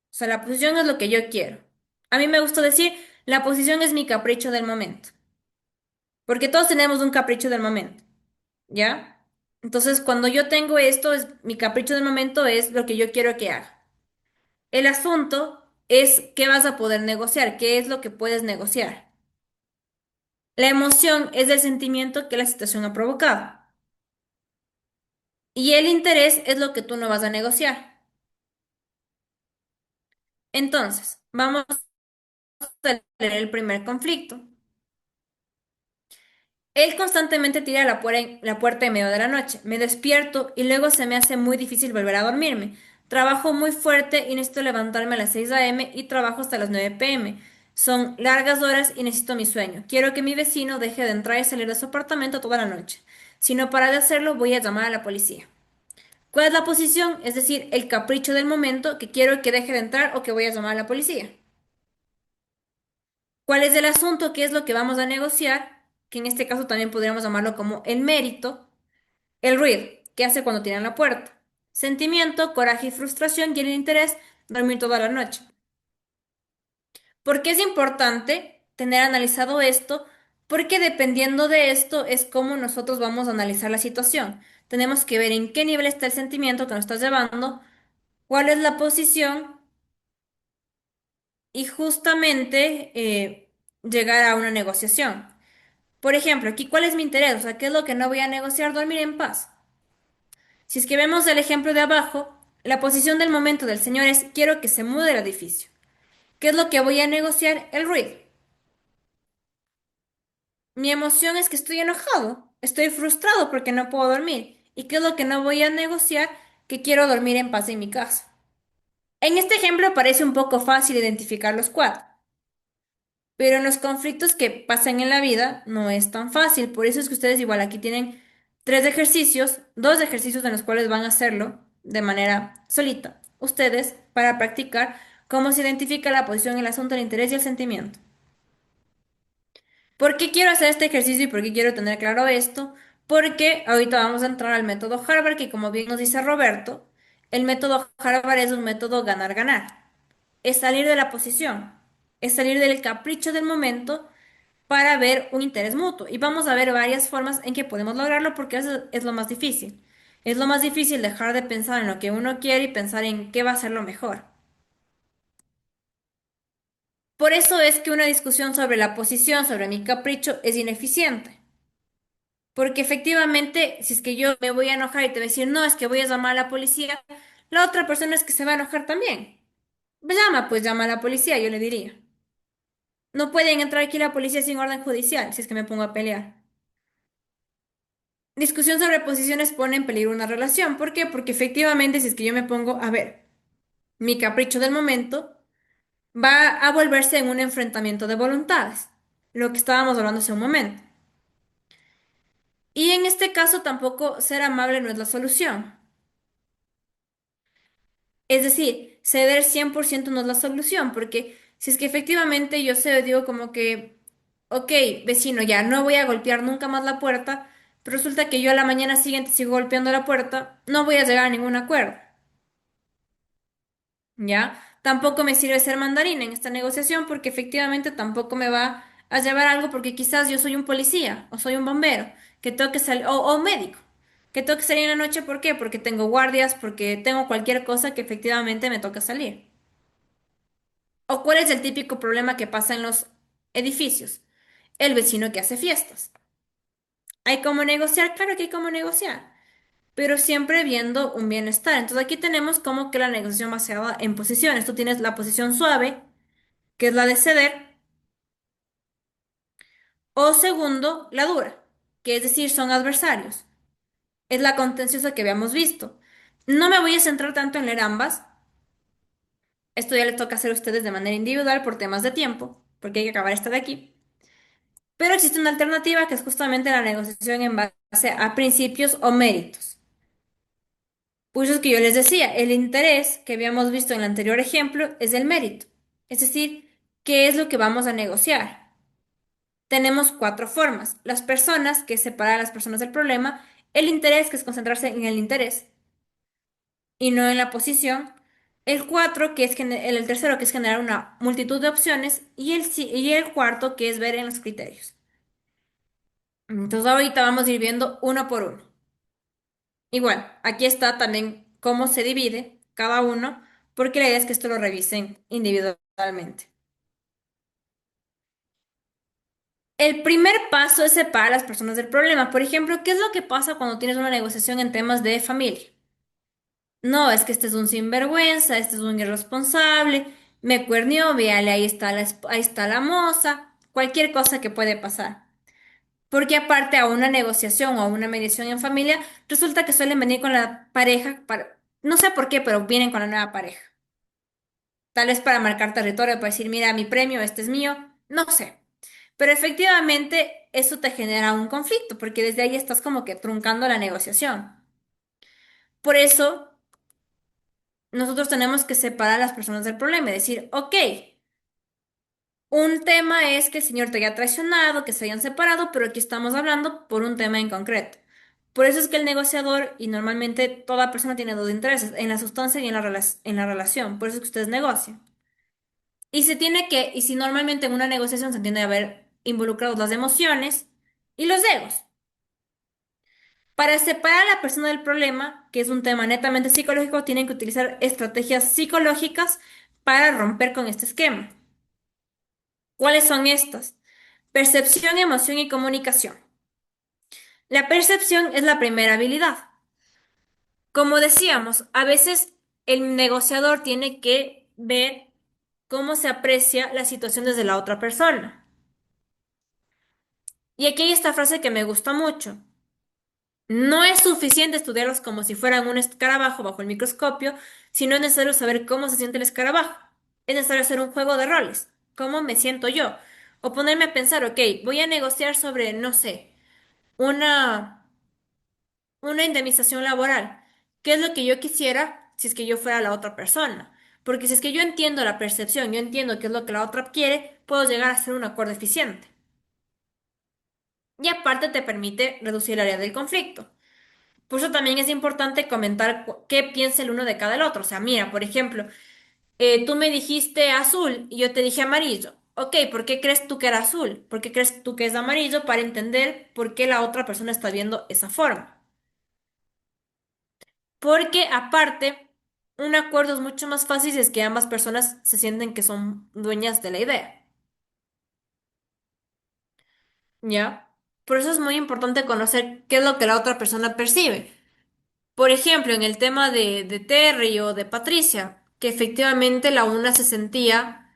O sea, la posición es lo que yo quiero. A mí me gusta decir, la posición es mi capricho del momento, porque todos tenemos un capricho del momento, ¿ya? Entonces, cuando yo tengo esto, es mi capricho del momento es lo que yo quiero que haga. El asunto es qué vas a poder negociar, qué es lo que puedes negociar. La emoción es el sentimiento que la situación ha provocado. Y el interés es lo que tú no vas a negociar. Entonces, vamos a leer el primer conflicto. Él constantemente tira la puerta en medio de la noche. Me despierto y luego se me hace muy difícil volver a dormirme. Trabajo muy fuerte y necesito levantarme a las 6 a.m. y trabajo hasta las 9 p.m. Son largas horas y necesito mi sueño. Quiero que mi vecino deje de entrar y salir de su apartamento toda la noche. Si no para de hacerlo, voy a llamar a la policía. ¿Cuál es la posición? Es decir, el capricho del momento que quiero que deje de entrar o que voy a llamar a la policía. ¿Cuál es el asunto? ¿Qué es lo que vamos a negociar? Que en este caso también podríamos llamarlo como el mérito. El ruido, ¿qué hace cuando tiran la puerta? Sentimiento, coraje y frustración y el interés, dormir toda la noche. ¿Por qué es importante tener analizado esto? Porque dependiendo de esto es cómo nosotros vamos a analizar la situación. Tenemos que ver en qué nivel está el sentimiento que nos estás llevando, cuál es la posición y justamente llegar a una negociación. Por ejemplo, aquí, ¿cuál es mi interés? O sea, ¿qué es lo que no voy a negociar? Dormir en paz. Si es que vemos el ejemplo de abajo, la posición del momento del señor es quiero que se mude el edificio. ¿Qué es lo que voy a negociar? El ruido. Mi emoción es que estoy enojado, estoy frustrado porque no puedo dormir. ¿Y qué es lo que no voy a negociar? Que quiero dormir en paz en mi casa. En este ejemplo parece un poco fácil identificar los cuatro, pero en los conflictos que pasan en la vida no es tan fácil. Por eso es que ustedes igual aquí tienen tres ejercicios, dos ejercicios en los cuales van a hacerlo de manera solita, ustedes, para practicar cómo se identifica la posición, el asunto, el interés y el sentimiento. ¿Por qué quiero hacer este ejercicio y por qué quiero tener claro esto? Porque ahorita vamos a entrar al método Harvard, que como bien nos dice Roberto, el método Harvard es un método ganar-ganar. Es salir de la posición, es salir del capricho del momento para ver un interés mutuo. Y vamos a ver varias formas en que podemos lograrlo porque eso es lo más difícil. Es lo más difícil dejar de pensar en lo que uno quiere y pensar en qué va a ser lo mejor. Por eso es que una discusión sobre la posición, sobre mi capricho, es ineficiente. Porque efectivamente, si es que yo me voy a enojar y te voy a decir, no, es que voy a llamar a la policía, la otra persona es que se va a enojar también. Llama, pues llama a la policía, yo le diría. No pueden entrar aquí la policía sin orden judicial, si es que me pongo a pelear. Discusión sobre posiciones pone en peligro una relación. ¿Por qué? Porque efectivamente, si es que yo me pongo, a ver, mi capricho del momento va a volverse en un enfrentamiento de voluntades, lo que estábamos hablando hace un momento. Y en este caso tampoco ser amable no es la solución. Es decir, ceder 100% no es la solución, porque si es que efectivamente yo cedo, digo como que, ok, vecino, ya no voy a golpear nunca más la puerta, pero resulta que yo a la mañana siguiente sigo golpeando la puerta, no voy a llegar a ningún acuerdo, ¿ya? Tampoco me sirve ser mandarín en esta negociación porque efectivamente tampoco me va a llevar algo porque quizás yo soy un policía o soy un bombero que tengo que salir, o médico, que tengo que salir en la noche, ¿por qué? Porque tengo guardias, porque tengo cualquier cosa que efectivamente me toca salir. ¿O cuál es el típico problema que pasa en los edificios? El vecino que hace fiestas. ¿Hay cómo negociar? Claro que hay cómo negociar, pero siempre viendo un bienestar. Entonces aquí tenemos como que la negociación basada en posiciones. Tú tienes la posición suave, que es la de ceder, o segundo, la dura, que es decir, son adversarios. Es la contenciosa que habíamos visto. No me voy a centrar tanto en leer ambas. Esto ya les toca hacer a ustedes de manera individual por temas de tiempo, porque hay que acabar esta de aquí. Pero existe una alternativa que es justamente la negociación en base a principios o méritos. Pues es que yo les decía, el interés que habíamos visto en el anterior ejemplo es el mérito. Es decir, ¿qué es lo que vamos a negociar? Tenemos cuatro formas. Las personas, que es separar a las personas del problema, el interés, que es concentrarse en el interés y no en la posición, el cuatro, que es el tercero, que es generar una multitud de opciones, y el cuarto, que es ver en los criterios. Entonces ahorita vamos a ir viendo uno por uno. Igual, aquí está también cómo se divide cada uno, porque la idea es que esto lo revisen individualmente. El primer paso es separar a las personas del problema. Por ejemplo, ¿qué es lo que pasa cuando tienes una negociación en temas de familia? No, es que este es un sinvergüenza, este es un irresponsable, me cuernió, véale, ahí está la moza, cualquier cosa que puede pasar. Porque aparte a una negociación o a una mediación en familia, resulta que suelen venir con la pareja, no sé por qué, pero vienen con la nueva pareja. Tal vez para marcar territorio, para decir, mira, mi premio, este es mío, no sé. Pero efectivamente eso te genera un conflicto, porque desde ahí estás como que truncando la negociación. Por eso nosotros tenemos que separar a las personas del problema y decir, ok, un tema es que el señor te haya traicionado, que se hayan separado, pero aquí estamos hablando por un tema en concreto. Por eso es que el negociador, y normalmente toda persona tiene dos intereses, en la sustancia y en la relación. Por eso es que ustedes negocian. y si normalmente en una negociación se tiende a haber involucrados las emociones y los egos. Para separar a la persona del problema, que es un tema netamente psicológico, tienen que utilizar estrategias psicológicas para romper con este esquema. ¿Cuáles son estas? Percepción, emoción y comunicación. La percepción es la primera habilidad. Como decíamos, a veces el negociador tiene que ver cómo se aprecia la situación desde la otra persona. Y aquí hay esta frase que me gusta mucho. No es suficiente estudiarlos como si fueran un escarabajo bajo el microscopio, sino es necesario saber cómo se siente el escarabajo. Es necesario hacer un juego de roles. ¿Cómo me siento yo? O ponerme a pensar, ok, voy a negociar sobre, no sé, una, una indemnización laboral. ¿Qué es lo que yo quisiera si es que yo fuera la otra persona? Porque si es que yo entiendo la percepción, yo entiendo qué es lo que la otra quiere, puedo llegar a hacer un acuerdo eficiente. Y aparte te permite reducir el área del conflicto. Por eso también es importante comentar qué piensa el uno de cada el otro. O sea, mira, por ejemplo, tú me dijiste azul y yo te dije amarillo. Ok, ¿por qué crees tú que era azul? ¿Por qué crees tú que es amarillo? Para entender por qué la otra persona está viendo esa forma. Porque aparte, un acuerdo es mucho más fácil si es que ambas personas se sienten que son dueñas de la idea. ¿Ya? Por eso es muy importante conocer qué es lo que la otra persona percibe. Por ejemplo, en el tema de Terry o de Patricia, que efectivamente la una se sentía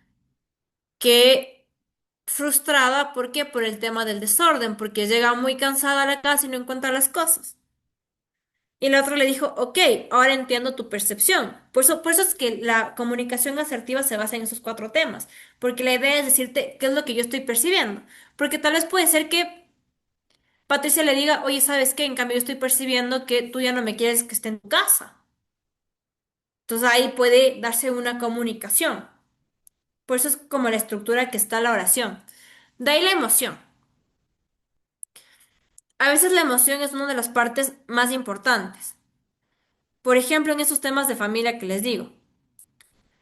que frustrada, ¿por qué? Por el tema del desorden, porque llega muy cansada a la casa y no encuentra las cosas. Y la otra le dijo, ok, ahora entiendo tu percepción. Por eso es que la comunicación asertiva se basa en esos cuatro temas, porque la idea es decirte qué es lo que yo estoy percibiendo. Porque tal vez puede ser que Patricia le diga, oye, ¿sabes qué? En cambio, yo estoy percibiendo que tú ya no me quieres que esté en tu casa. Entonces ahí puede darse una comunicación. Por eso es como la estructura que está la oración. De ahí la emoción. A veces la emoción es una de las partes más importantes. Por ejemplo, en esos temas de familia que les digo.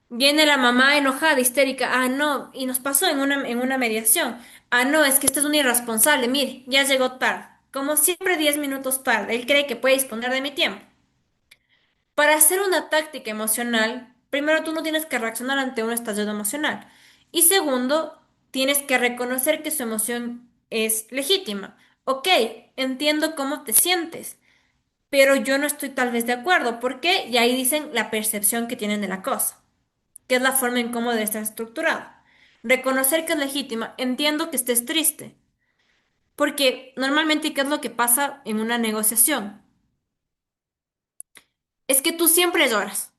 Viene la mamá enojada, histérica. Ah, no, y nos pasó en una mediación. Ah, no, es que este es un irresponsable. Mire, ya llegó tarde. Como siempre, 10 minutos tarde. Él cree que puede disponer de mi tiempo. Para hacer una táctica emocional, primero tú no tienes que reaccionar ante un estallido emocional. Y segundo, tienes que reconocer que su emoción es legítima. Ok, entiendo cómo te sientes, pero yo no estoy tal vez de acuerdo. ¿Por qué? Y ahí dicen la percepción que tienen de la cosa, que es la forma en cómo debe estar estructurado. Reconocer que es legítima. Entiendo que estés triste, porque normalmente, ¿qué es lo que pasa en una negociación? Es que tú siempre lloras.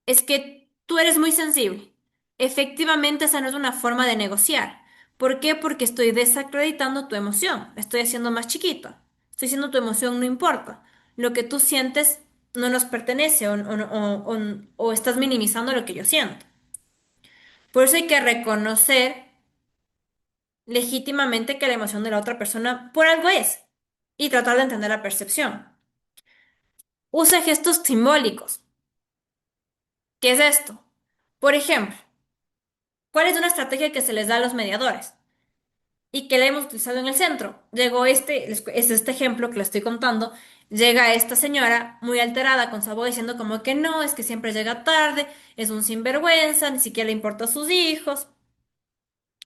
Es que tú eres muy sensible. Efectivamente, esa no es una forma de negociar. ¿Por qué? Porque estoy desacreditando tu emoción. La estoy haciendo más chiquita. Estoy diciendo tu emoción no importa. Lo que tú sientes no nos pertenece o estás minimizando lo que yo siento. Por eso hay que reconocer legítimamente que la emoción de la otra persona por algo es y tratar de entender la percepción. Usa gestos simbólicos. ¿Qué es esto? Por ejemplo, ¿cuál es una estrategia que se les da a los mediadores? Y que la hemos utilizado en el centro. Llegó es este ejemplo que le estoy contando. Llega esta señora muy alterada con su abogado diciendo como que no, es que siempre llega tarde, es un sinvergüenza, ni siquiera le importa a sus hijos.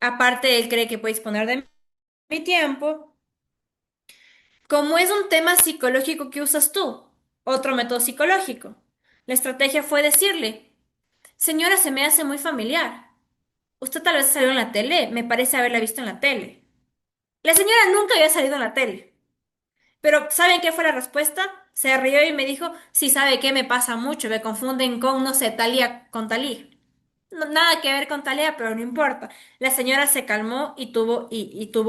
Aparte, él cree que puede disponer de mi tiempo. Como es un tema psicológico que usas tú, otro método psicológico. La estrategia fue decirle, señora, se me hace muy familiar. Usted tal vez salió en la tele, me parece haberla visto en la tele. La señora nunca había salido en la tele. Pero ¿saben qué fue la respuesta? Se rió y me dijo, sí, ¿sabe qué? Me pasa mucho, me confunden con, no sé, Talía con Talía. Nada que ver con Talía, pero no importa. La señora se calmó y tuvo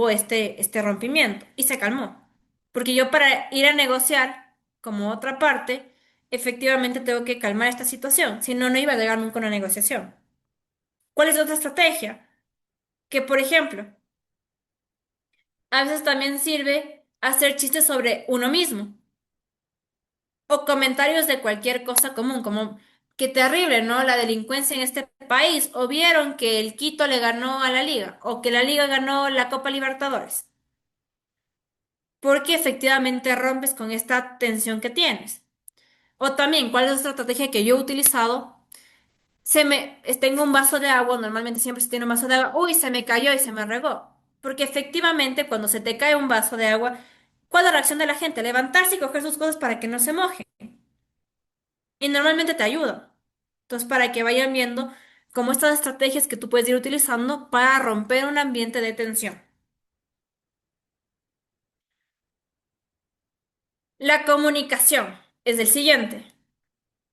este rompimiento. Y se calmó. Porque yo para ir a negociar, como otra parte, efectivamente tengo que calmar esta situación. Si no, no iba a llegar nunca a una negociación. ¿Cuál es la otra estrategia? Que, por ejemplo, a veces también sirve hacer chistes sobre uno mismo o comentarios de cualquier cosa común, como qué terrible, ¿no? La delincuencia en este país. O vieron que el Quito le ganó a la Liga, o que la Liga ganó la Copa Libertadores. Porque efectivamente rompes con esta tensión que tienes. O también, ¿cuál es otra estrategia que yo he utilizado? Tengo un vaso de agua, normalmente siempre se tiene un vaso de agua, uy, se me cayó y se me regó. Porque efectivamente, cuando se te cae un vaso de agua, ¿cuál es la reacción de la gente? Levantarse y coger sus cosas para que no se mojen. Y normalmente te ayuda. Entonces, para que vayan viendo cómo estas estrategias que tú puedes ir utilizando para romper un ambiente de tensión. La comunicación es el siguiente.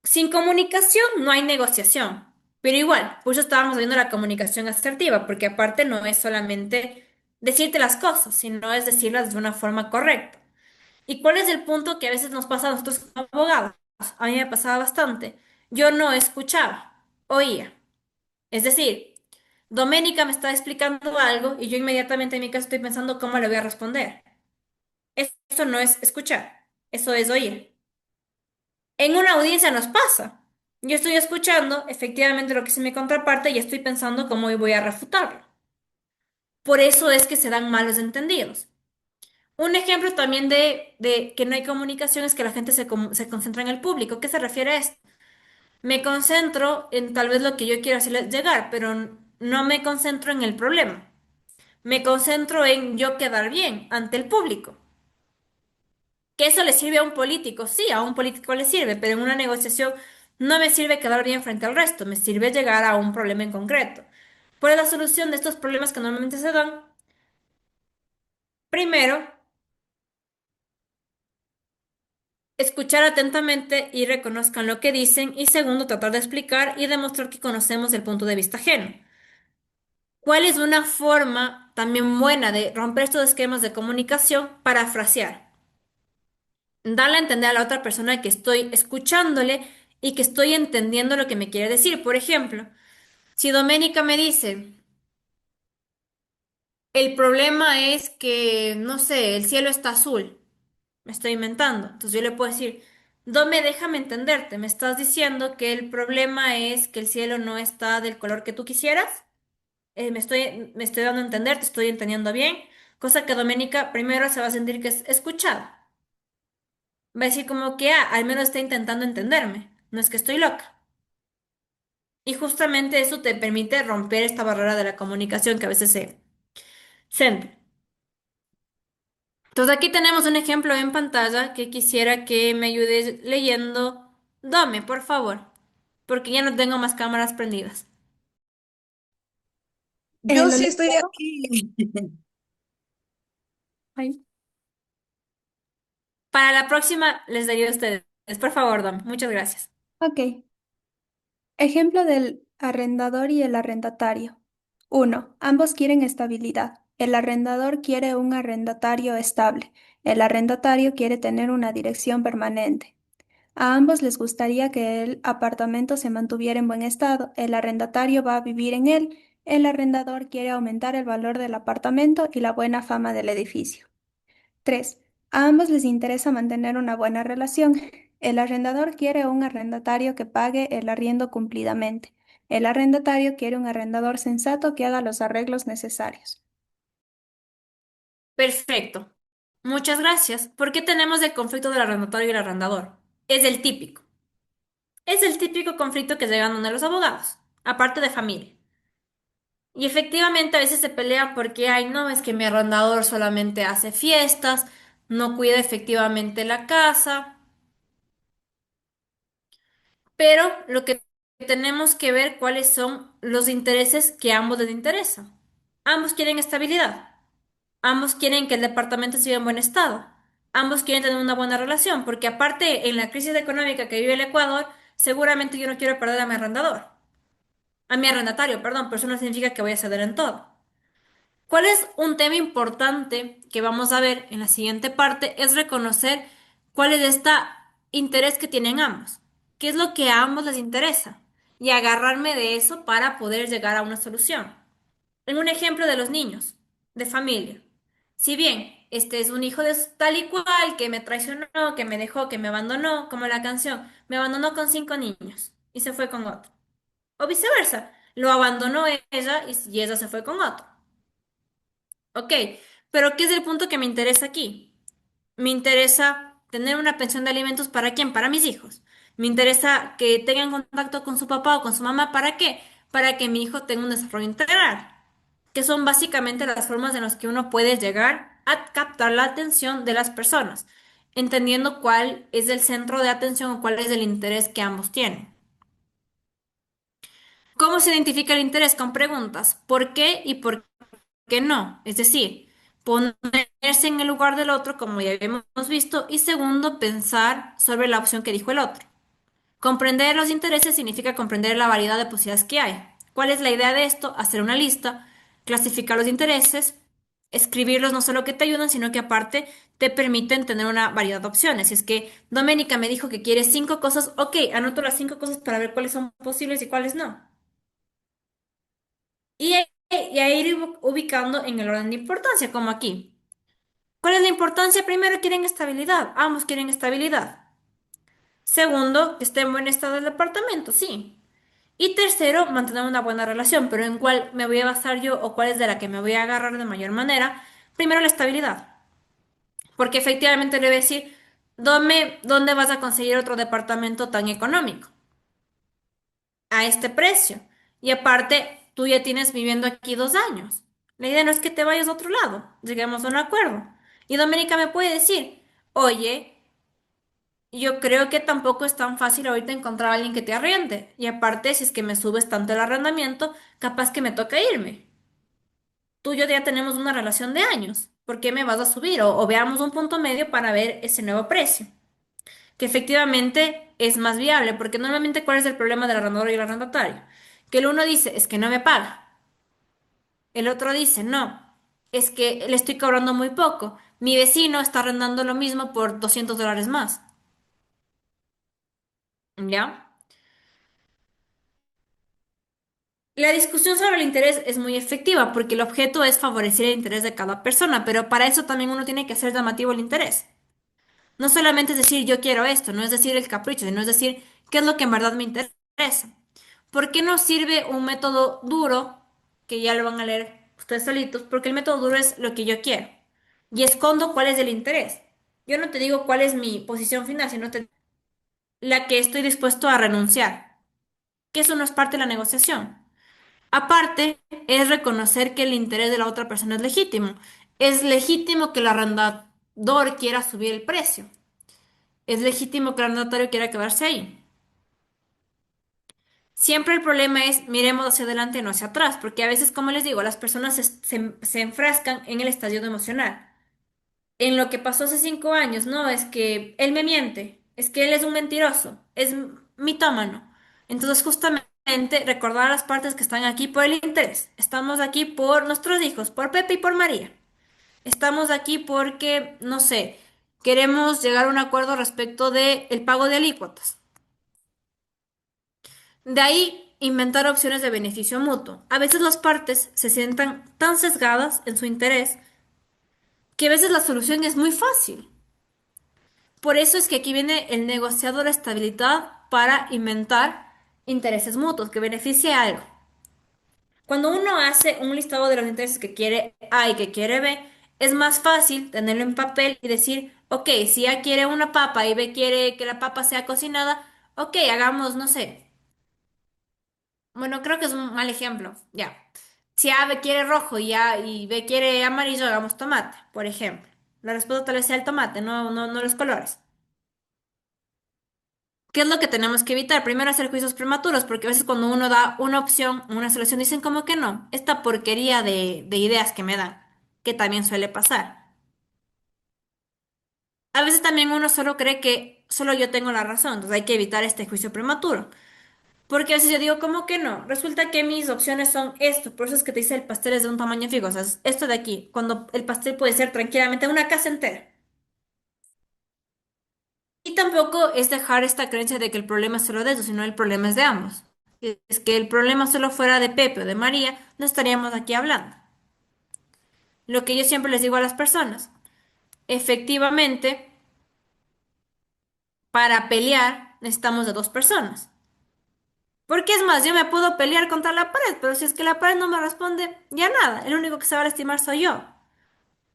Sin comunicación no hay negociación. Pero igual, por eso estábamos viendo la comunicación asertiva, porque aparte no es solamente decirte las cosas, sino es decirlas de una forma correcta. ¿Y cuál es el punto que a veces nos pasa a nosotros como abogados? A mí me pasaba bastante. Yo no escuchaba, oía. Es decir, Doménica me está explicando algo y yo inmediatamente en mi casa estoy pensando cómo le voy a responder. Eso no es escuchar, eso es oír. En una audiencia nos pasa. Yo estoy escuchando efectivamente lo que dice mi contraparte y estoy pensando cómo voy a refutarlo. Por eso es que se dan malos entendidos. Un ejemplo también de que no hay comunicación es que la gente se concentra en el público. ¿Qué se refiere a esto? Me concentro en tal vez lo que yo quiero hacerles llegar, pero no me concentro en el problema. Me concentro en yo quedar bien ante el público. Que eso le sirve a un político, sí, a un político le sirve, pero en una negociación no me sirve quedar bien frente al resto, me sirve llegar a un problema en concreto. Por la solución de estos problemas que normalmente se dan, primero, escuchar atentamente y reconozcan lo que dicen, y segundo, tratar de explicar y demostrar que conocemos el punto de vista ajeno. ¿Cuál es una forma también buena de romper estos esquemas de comunicación? Parafrasear. Darle a entender a la otra persona que estoy escuchándole y que estoy entendiendo lo que me quiere decir. Por ejemplo, si Doménica me dice, el problema es que, no sé, el cielo está azul, me estoy inventando. Entonces yo le puedo decir, Dome, déjame entenderte, me estás diciendo que el problema es que el cielo no está del color que tú quisieras. Me estoy dando a entender, te estoy entendiendo bien, cosa que Doménica primero se va a sentir que es escuchada. Va a decir como que, al menos está intentando entenderme, no es que estoy loca. Y justamente eso te permite romper esta barrera de la comunicación que a veces se siente. Entonces aquí tenemos un ejemplo en pantalla que quisiera que me ayudes leyendo. Dame, por favor, porque ya no tengo más cámaras prendidas. Yo ¿Lo sí leo? estoy aquí. Ay, Para la próxima les daría a ustedes. Por favor, Dame. Muchas gracias. ok. Ejemplo del arrendador y el arrendatario. 1. Ambos quieren estabilidad. El arrendador quiere un arrendatario estable. El arrendatario quiere tener una dirección permanente. A ambos les gustaría que el apartamento se mantuviera en buen estado. El arrendatario va a vivir en él. El arrendador quiere aumentar el valor del apartamento y la buena fama del edificio. 3. A ambos les interesa mantener una buena relación. El arrendador quiere un arrendatario que pague el arriendo cumplidamente. El arrendatario quiere un arrendador sensato que haga los arreglos necesarios. Perfecto. Muchas gracias. ¿Por qué tenemos el conflicto del arrendatario y el arrendador? Es el típico. Es el típico conflicto que llegan donde los abogados, aparte de familia. Y efectivamente a veces se pelea porque, ay, no, es que mi arrendador solamente hace fiestas, no cuida efectivamente la casa, pero lo que tenemos que ver cuáles son los intereses que a ambos les interesa. Ambos quieren estabilidad, ambos quieren que el departamento siga en buen estado, ambos quieren tener una buena relación, porque aparte en la crisis económica que vive el Ecuador, seguramente yo no quiero perder a mi arrendatario, perdón, pero eso no significa que voy a ceder en todo. ¿Cuál es un tema importante que vamos a ver en la siguiente parte? Es reconocer cuál es este interés que tienen ambos. ¿Qué es lo que a ambos les interesa? Y agarrarme de eso para poder llegar a una solución. En un ejemplo de los niños, de familia. Si bien este es un hijo de tal y cual que me traicionó, que me dejó, que me abandonó, como la canción, me abandonó con 5 niños. y se fue con otro. O viceversa, lo abandonó ella y ella se fue con otro. Ok, pero ¿qué es el punto que me interesa aquí? Me interesa tener una pensión de alimentos ¿para quién? Para mis hijos. Me interesa que tengan contacto con su papá o con su mamá. ¿Para qué? Para que mi hijo tenga un desarrollo integral, que son básicamente las formas en las que uno puede llegar a captar la atención de las personas, entendiendo cuál es el centro de atención o cuál es el interés que ambos tienen. ¿Cómo se identifica el interés? Con preguntas. ¿Por qué y por qué no? Es decir, ponerse en el lugar del otro, como ya habíamos visto, y segundo, pensar sobre la opción que dijo el otro. Comprender los intereses significa comprender la variedad de posibilidades que hay. ¿Cuál es la idea de esto? Hacer una lista, clasificar los intereses, escribirlos no solo que te ayudan, sino que aparte te permiten tener una variedad de opciones. Si es que Doménica me dijo que quiere 5 cosas, ok, anoto las 5 cosas para ver cuáles son posibles y cuáles no. Y a ir ubicando en el orden de importancia, como aquí. ¿Cuál es la importancia? Primero, quieren estabilidad. Ambos quieren estabilidad. Segundo, que esté en buen estado el departamento, sí. Y tercero, mantener una buena relación, pero ¿en cuál me voy a basar yo o cuál es de la que me voy a agarrar de mayor manera? Primero, la estabilidad. Porque efectivamente le voy a decir, ¿dónde vas a conseguir otro departamento tan económico? A este precio. Y aparte, tú ya tienes viviendo aquí 2 años. La idea no es que te vayas a otro lado, lleguemos a un acuerdo. Y Doménica me puede decir, oye, yo creo que tampoco es tan fácil ahorita encontrar a alguien que te arriende. Y aparte, si es que me subes tanto el arrendamiento, capaz que me toca irme. Tú y yo ya tenemos una relación de años. ¿Por qué me vas a subir? O veamos un punto medio para ver ese nuevo precio, que efectivamente es más viable, porque normalmente ¿cuál es el problema del arrendador y el arrendatario? Que el uno dice, es que no me paga. El otro dice, no, es que le estoy cobrando muy poco. Mi vecino está arrendando lo mismo por $200 más. ¿Ya? La discusión sobre el interés es muy efectiva porque el objeto es favorecer el interés de cada persona, pero para eso también uno tiene que hacer llamativo el interés. No solamente es decir yo quiero esto, no es decir el capricho, sino es decir qué es lo que en verdad me interesa. ¿Por qué no sirve un método duro, que ya lo van a leer ustedes solitos? Porque el método duro es lo que yo quiero y escondo cuál es el interés. Yo no te digo cuál es mi posición final, sino la que estoy dispuesto a renunciar, que eso no es parte de la negociación. Aparte, es reconocer que el interés de la otra persona es legítimo. Es legítimo que el arrendador quiera subir el precio. Es legítimo que el arrendatario quiera quedarse ahí. Siempre el problema es miremos hacia adelante y no hacia atrás, porque a veces, como les digo, las personas se enfrascan en el estadio emocional. En lo que pasó hace 5 años, no, es que él me miente, es que él es un mentiroso, es mitómano. Entonces, justamente recordar a las partes que están aquí por el interés. Estamos aquí por nuestros hijos, por Pepe y por María. Estamos aquí porque, no sé, queremos llegar a un acuerdo respecto del pago de alícuotas. De ahí, inventar opciones de beneficio mutuo. A veces las partes se sientan tan sesgadas en su interés que a veces la solución es muy fácil. Por eso es que aquí viene el negociador de estabilidad para inventar intereses mutuos que beneficie a algo. Cuando uno hace un listado de los intereses que quiere A y que quiere B, es más fácil tenerlo en papel y decir, ok, si A quiere una papa y B quiere que la papa sea cocinada, ok, hagamos, no sé. Bueno, creo que es un mal ejemplo. Ya. Si A B quiere rojo y B quiere amarillo, hagamos tomate, por ejemplo. La respuesta tal vez sea el tomate, no los colores. ¿Qué es lo que tenemos que evitar? Primero, hacer juicios prematuros, porque a veces cuando uno da una opción, una solución, dicen como que no, esta porquería de ideas que me dan, que también suele pasar. A veces también uno solo cree que solo yo tengo la razón, entonces hay que evitar este juicio prematuro. Porque a veces yo digo, ¿cómo que no? Resulta que mis opciones son esto, por eso es que te dice el pastel es de un tamaño fijo, o sea, es esto de aquí, cuando el pastel puede ser tranquilamente una casa entera. Y tampoco es dejar esta creencia de que el problema es solo de eso, sino el problema es de ambos. Si es que el problema solo fuera de Pepe o de María, no estaríamos aquí hablando. Lo que yo siempre les digo a las personas, efectivamente, para pelear necesitamos de dos personas. Porque es más, yo me puedo pelear contra la pared, pero si es que la pared no me responde, ya nada, el único que se va a lastimar soy yo.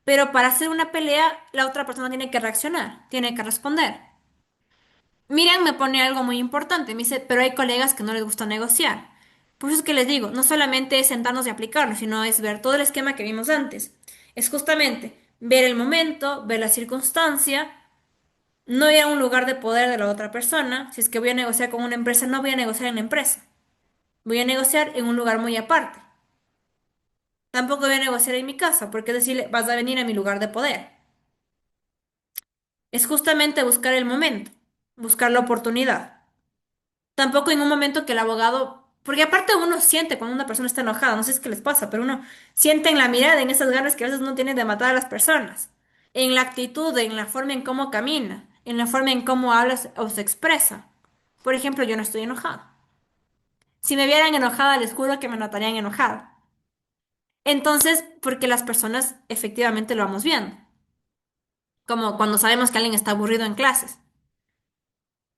Pero para hacer una pelea, la otra persona tiene que reaccionar, tiene que responder. Miriam me pone algo muy importante, me dice, pero hay colegas que no les gusta negociar. Por eso es que les digo, no solamente es sentarnos y aplicarlo, sino es ver todo el esquema que vimos antes. Es justamente ver el momento, ver la circunstancia, no ir a un lugar de poder de la otra persona. Si es que voy a negociar con una empresa, no voy a negociar en la empresa. Voy a negociar en un lugar muy aparte. Tampoco voy a negociar en mi casa, porque es decirle, vas a venir a mi lugar de poder. Es justamente buscar el momento, buscar la oportunidad. Tampoco en un momento que el abogado, porque aparte uno siente cuando una persona está enojada, no sé si es que les pasa, pero uno siente en la mirada, en esas ganas que a veces uno tiene de matar a las personas, en la actitud, en la forma en cómo camina, en la forma en cómo habla o se expresa. Por ejemplo, yo no estoy enojada. Si me vieran enojada, les juro que me notarían enojada. Entonces, porque las personas efectivamente lo vamos viendo, como cuando sabemos que alguien está aburrido en clases.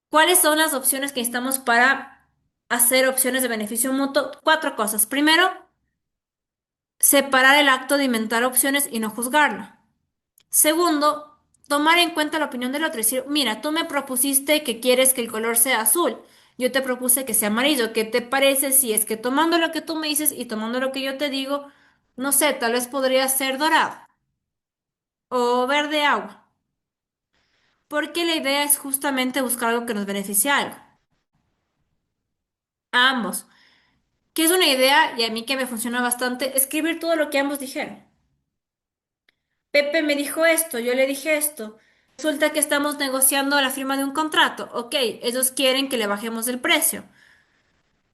¿Cuáles son las opciones que necesitamos para hacer opciones de beneficio mutuo? Cuatro cosas. Primero, separar el acto de inventar opciones y no juzgarlo. Segundo, tomar en cuenta la opinión del otro. Es decir, mira, tú me propusiste que quieres que el color sea azul. Yo te propuse que sea amarillo. ¿Qué te parece si es que tomando lo que tú me dices y tomando lo que yo te digo, no sé, tal vez podría ser dorado o verde agua? Porque la idea es justamente buscar algo que nos beneficie a algo. A ambos. Que es una idea, y a mí que me funciona bastante, escribir todo lo que ambos dijeron. Pepe me dijo esto, yo le dije esto. Resulta que estamos negociando la firma de un contrato. Ok, ellos quieren que le bajemos el precio.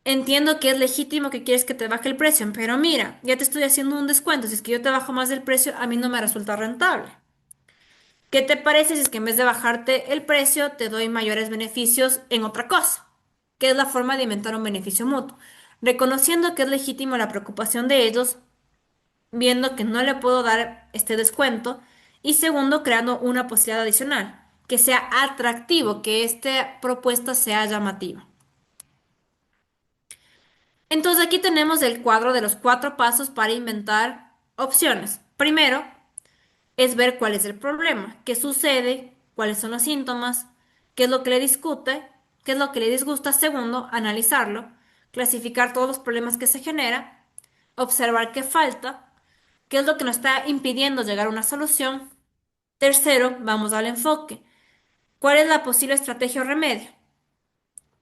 Entiendo que es legítimo que quieres que te baje el precio, pero mira, ya te estoy haciendo un descuento. Si es que yo te bajo más del precio, a mí no me resulta rentable. ¿Qué te parece si es que en vez de bajarte el precio, te doy mayores beneficios en otra cosa? Que es la forma de inventar un beneficio mutuo. Reconociendo que es legítimo la preocupación de ellos, viendo que no le puedo dar este descuento. Y segundo, creando una posibilidad adicional, que sea atractivo, que esta propuesta sea llamativa. Entonces aquí tenemos el cuadro de los cuatro pasos para inventar opciones. Primero es ver cuál es el problema, qué sucede, cuáles son los síntomas, qué es lo que le discute, qué es lo que le disgusta. Segundo, analizarlo, clasificar todos los problemas que se genera, observar qué falta, qué es lo que nos está impidiendo llegar a una solución. Tercero, vamos al enfoque. ¿Cuál es la posible estrategia o remedio?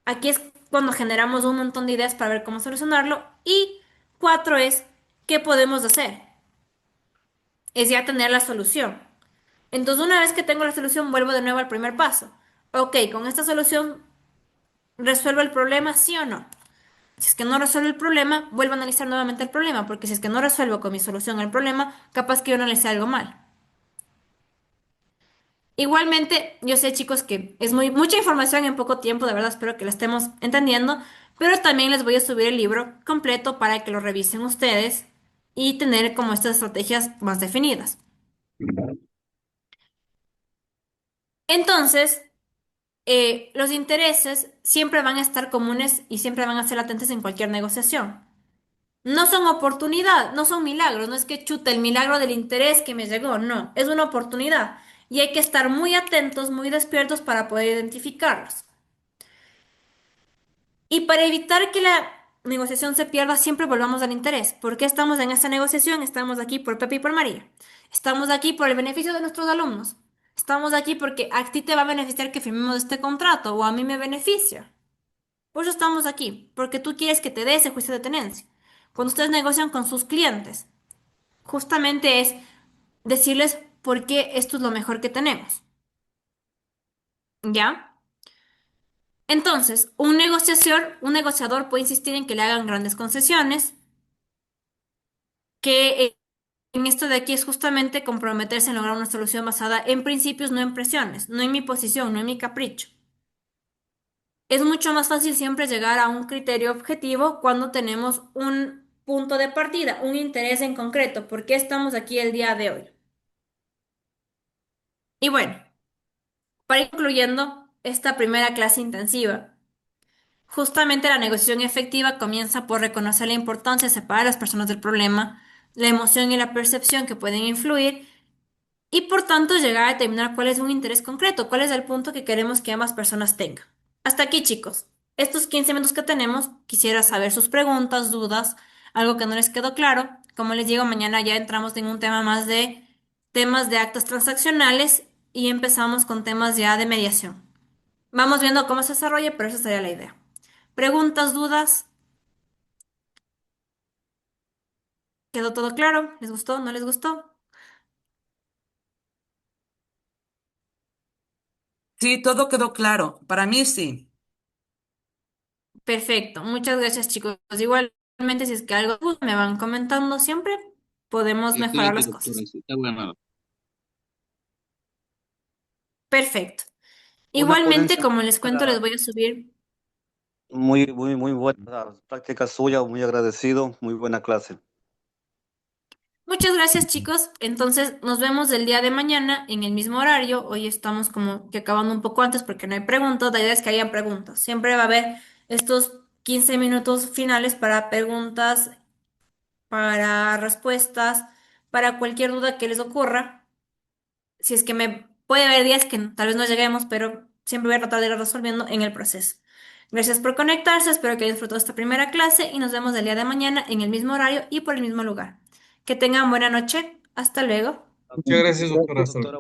Aquí es cuando generamos un montón de ideas para ver cómo solucionarlo. Y cuatro es, ¿qué podemos hacer? Es ya tener la solución. Entonces, una vez que tengo la solución, vuelvo de nuevo al primer paso. Ok, con esta solución, ¿resuelvo el problema, sí o no? Si es que no resuelvo el problema, vuelvo a analizar nuevamente el problema, porque si es que no resuelvo con mi solución el problema, capaz que yo analicé algo mal. Igualmente, yo sé, chicos, que es mucha información en poco tiempo, de verdad espero que la estemos entendiendo, pero también les voy a subir el libro completo para que lo revisen ustedes y tener como estas estrategias más definidas. Entonces, los intereses siempre van a estar comunes y siempre van a ser latentes en cualquier negociación. No son oportunidad, no son milagros, no es que chuta el milagro del interés que me llegó, no, es una oportunidad y hay que estar muy atentos, muy despiertos para poder identificarlos. Y para evitar que la negociación se pierda, siempre volvamos al interés. ¿Por qué estamos en esta negociación? Estamos aquí por Pepe y por María. Estamos aquí por el beneficio de nuestros alumnos. Estamos aquí porque a ti te va a beneficiar que firmemos este contrato o a mí me beneficia. Por eso estamos aquí, porque tú quieres que te dé ese juicio de tenencia. Cuando ustedes negocian con sus clientes, justamente es decirles por qué esto es lo mejor que tenemos. ¿Ya? Entonces, un negociador puede insistir en que le hagan grandes concesiones, que en esto de aquí es justamente comprometerse en lograr una solución basada en principios, no en presiones, no en mi posición, no en mi capricho. Es mucho más fácil siempre llegar a un criterio objetivo cuando tenemos un punto de partida, un interés en concreto. ¿Por qué estamos aquí el día de hoy? Y bueno, para ir concluyendo esta primera clase intensiva, Justamente la negociación efectiva comienza por reconocer la importancia de separar a las personas del problema, la emoción y la percepción que pueden influir y por tanto llegar a determinar cuál es un interés concreto, cuál es el punto que queremos que ambas personas tengan. Hasta aquí, chicos. Estos 15 minutos que tenemos, quisiera saber sus preguntas, dudas, algo que no les quedó claro. Como les digo, mañana ya entramos en un tema más de temas de actas transaccionales y empezamos con temas ya de mediación. Vamos viendo cómo se desarrolla, pero esa sería la idea. Preguntas, dudas, ¿quedó todo claro? ¿Les gustó? ¿No les gustó? Sí, todo quedó claro. Para mí sí. Perfecto, muchas gracias chicos. Igualmente, si es que algo me van comentando siempre, podemos mejorar Excelente, las doctora. cosas. Sí, está bueno. Perfecto. Una Igualmente, ponencia como les cuento, les magistral, voy a subir. muy buena práctica suya, muy agradecido, muy buena clase. Muchas gracias chicos. Entonces, nos vemos el día de mañana en el mismo horario. Hoy estamos como que acabando un poco antes porque no hay preguntas. La idea es que hayan preguntas. Siempre va a haber estos 15 minutos finales para preguntas, para respuestas, para cualquier duda que les ocurra. Si es que me puede haber días que tal vez no lleguemos, pero siempre voy a tratar de ir resolviendo en el proceso. Gracias por conectarse, espero que hayan disfrutado esta primera clase y nos vemos el día de mañana en el mismo horario y por el mismo lugar. Que tengan buena noche. Hasta luego. Muchas gracias, doctora. Hasta luego. Doctora,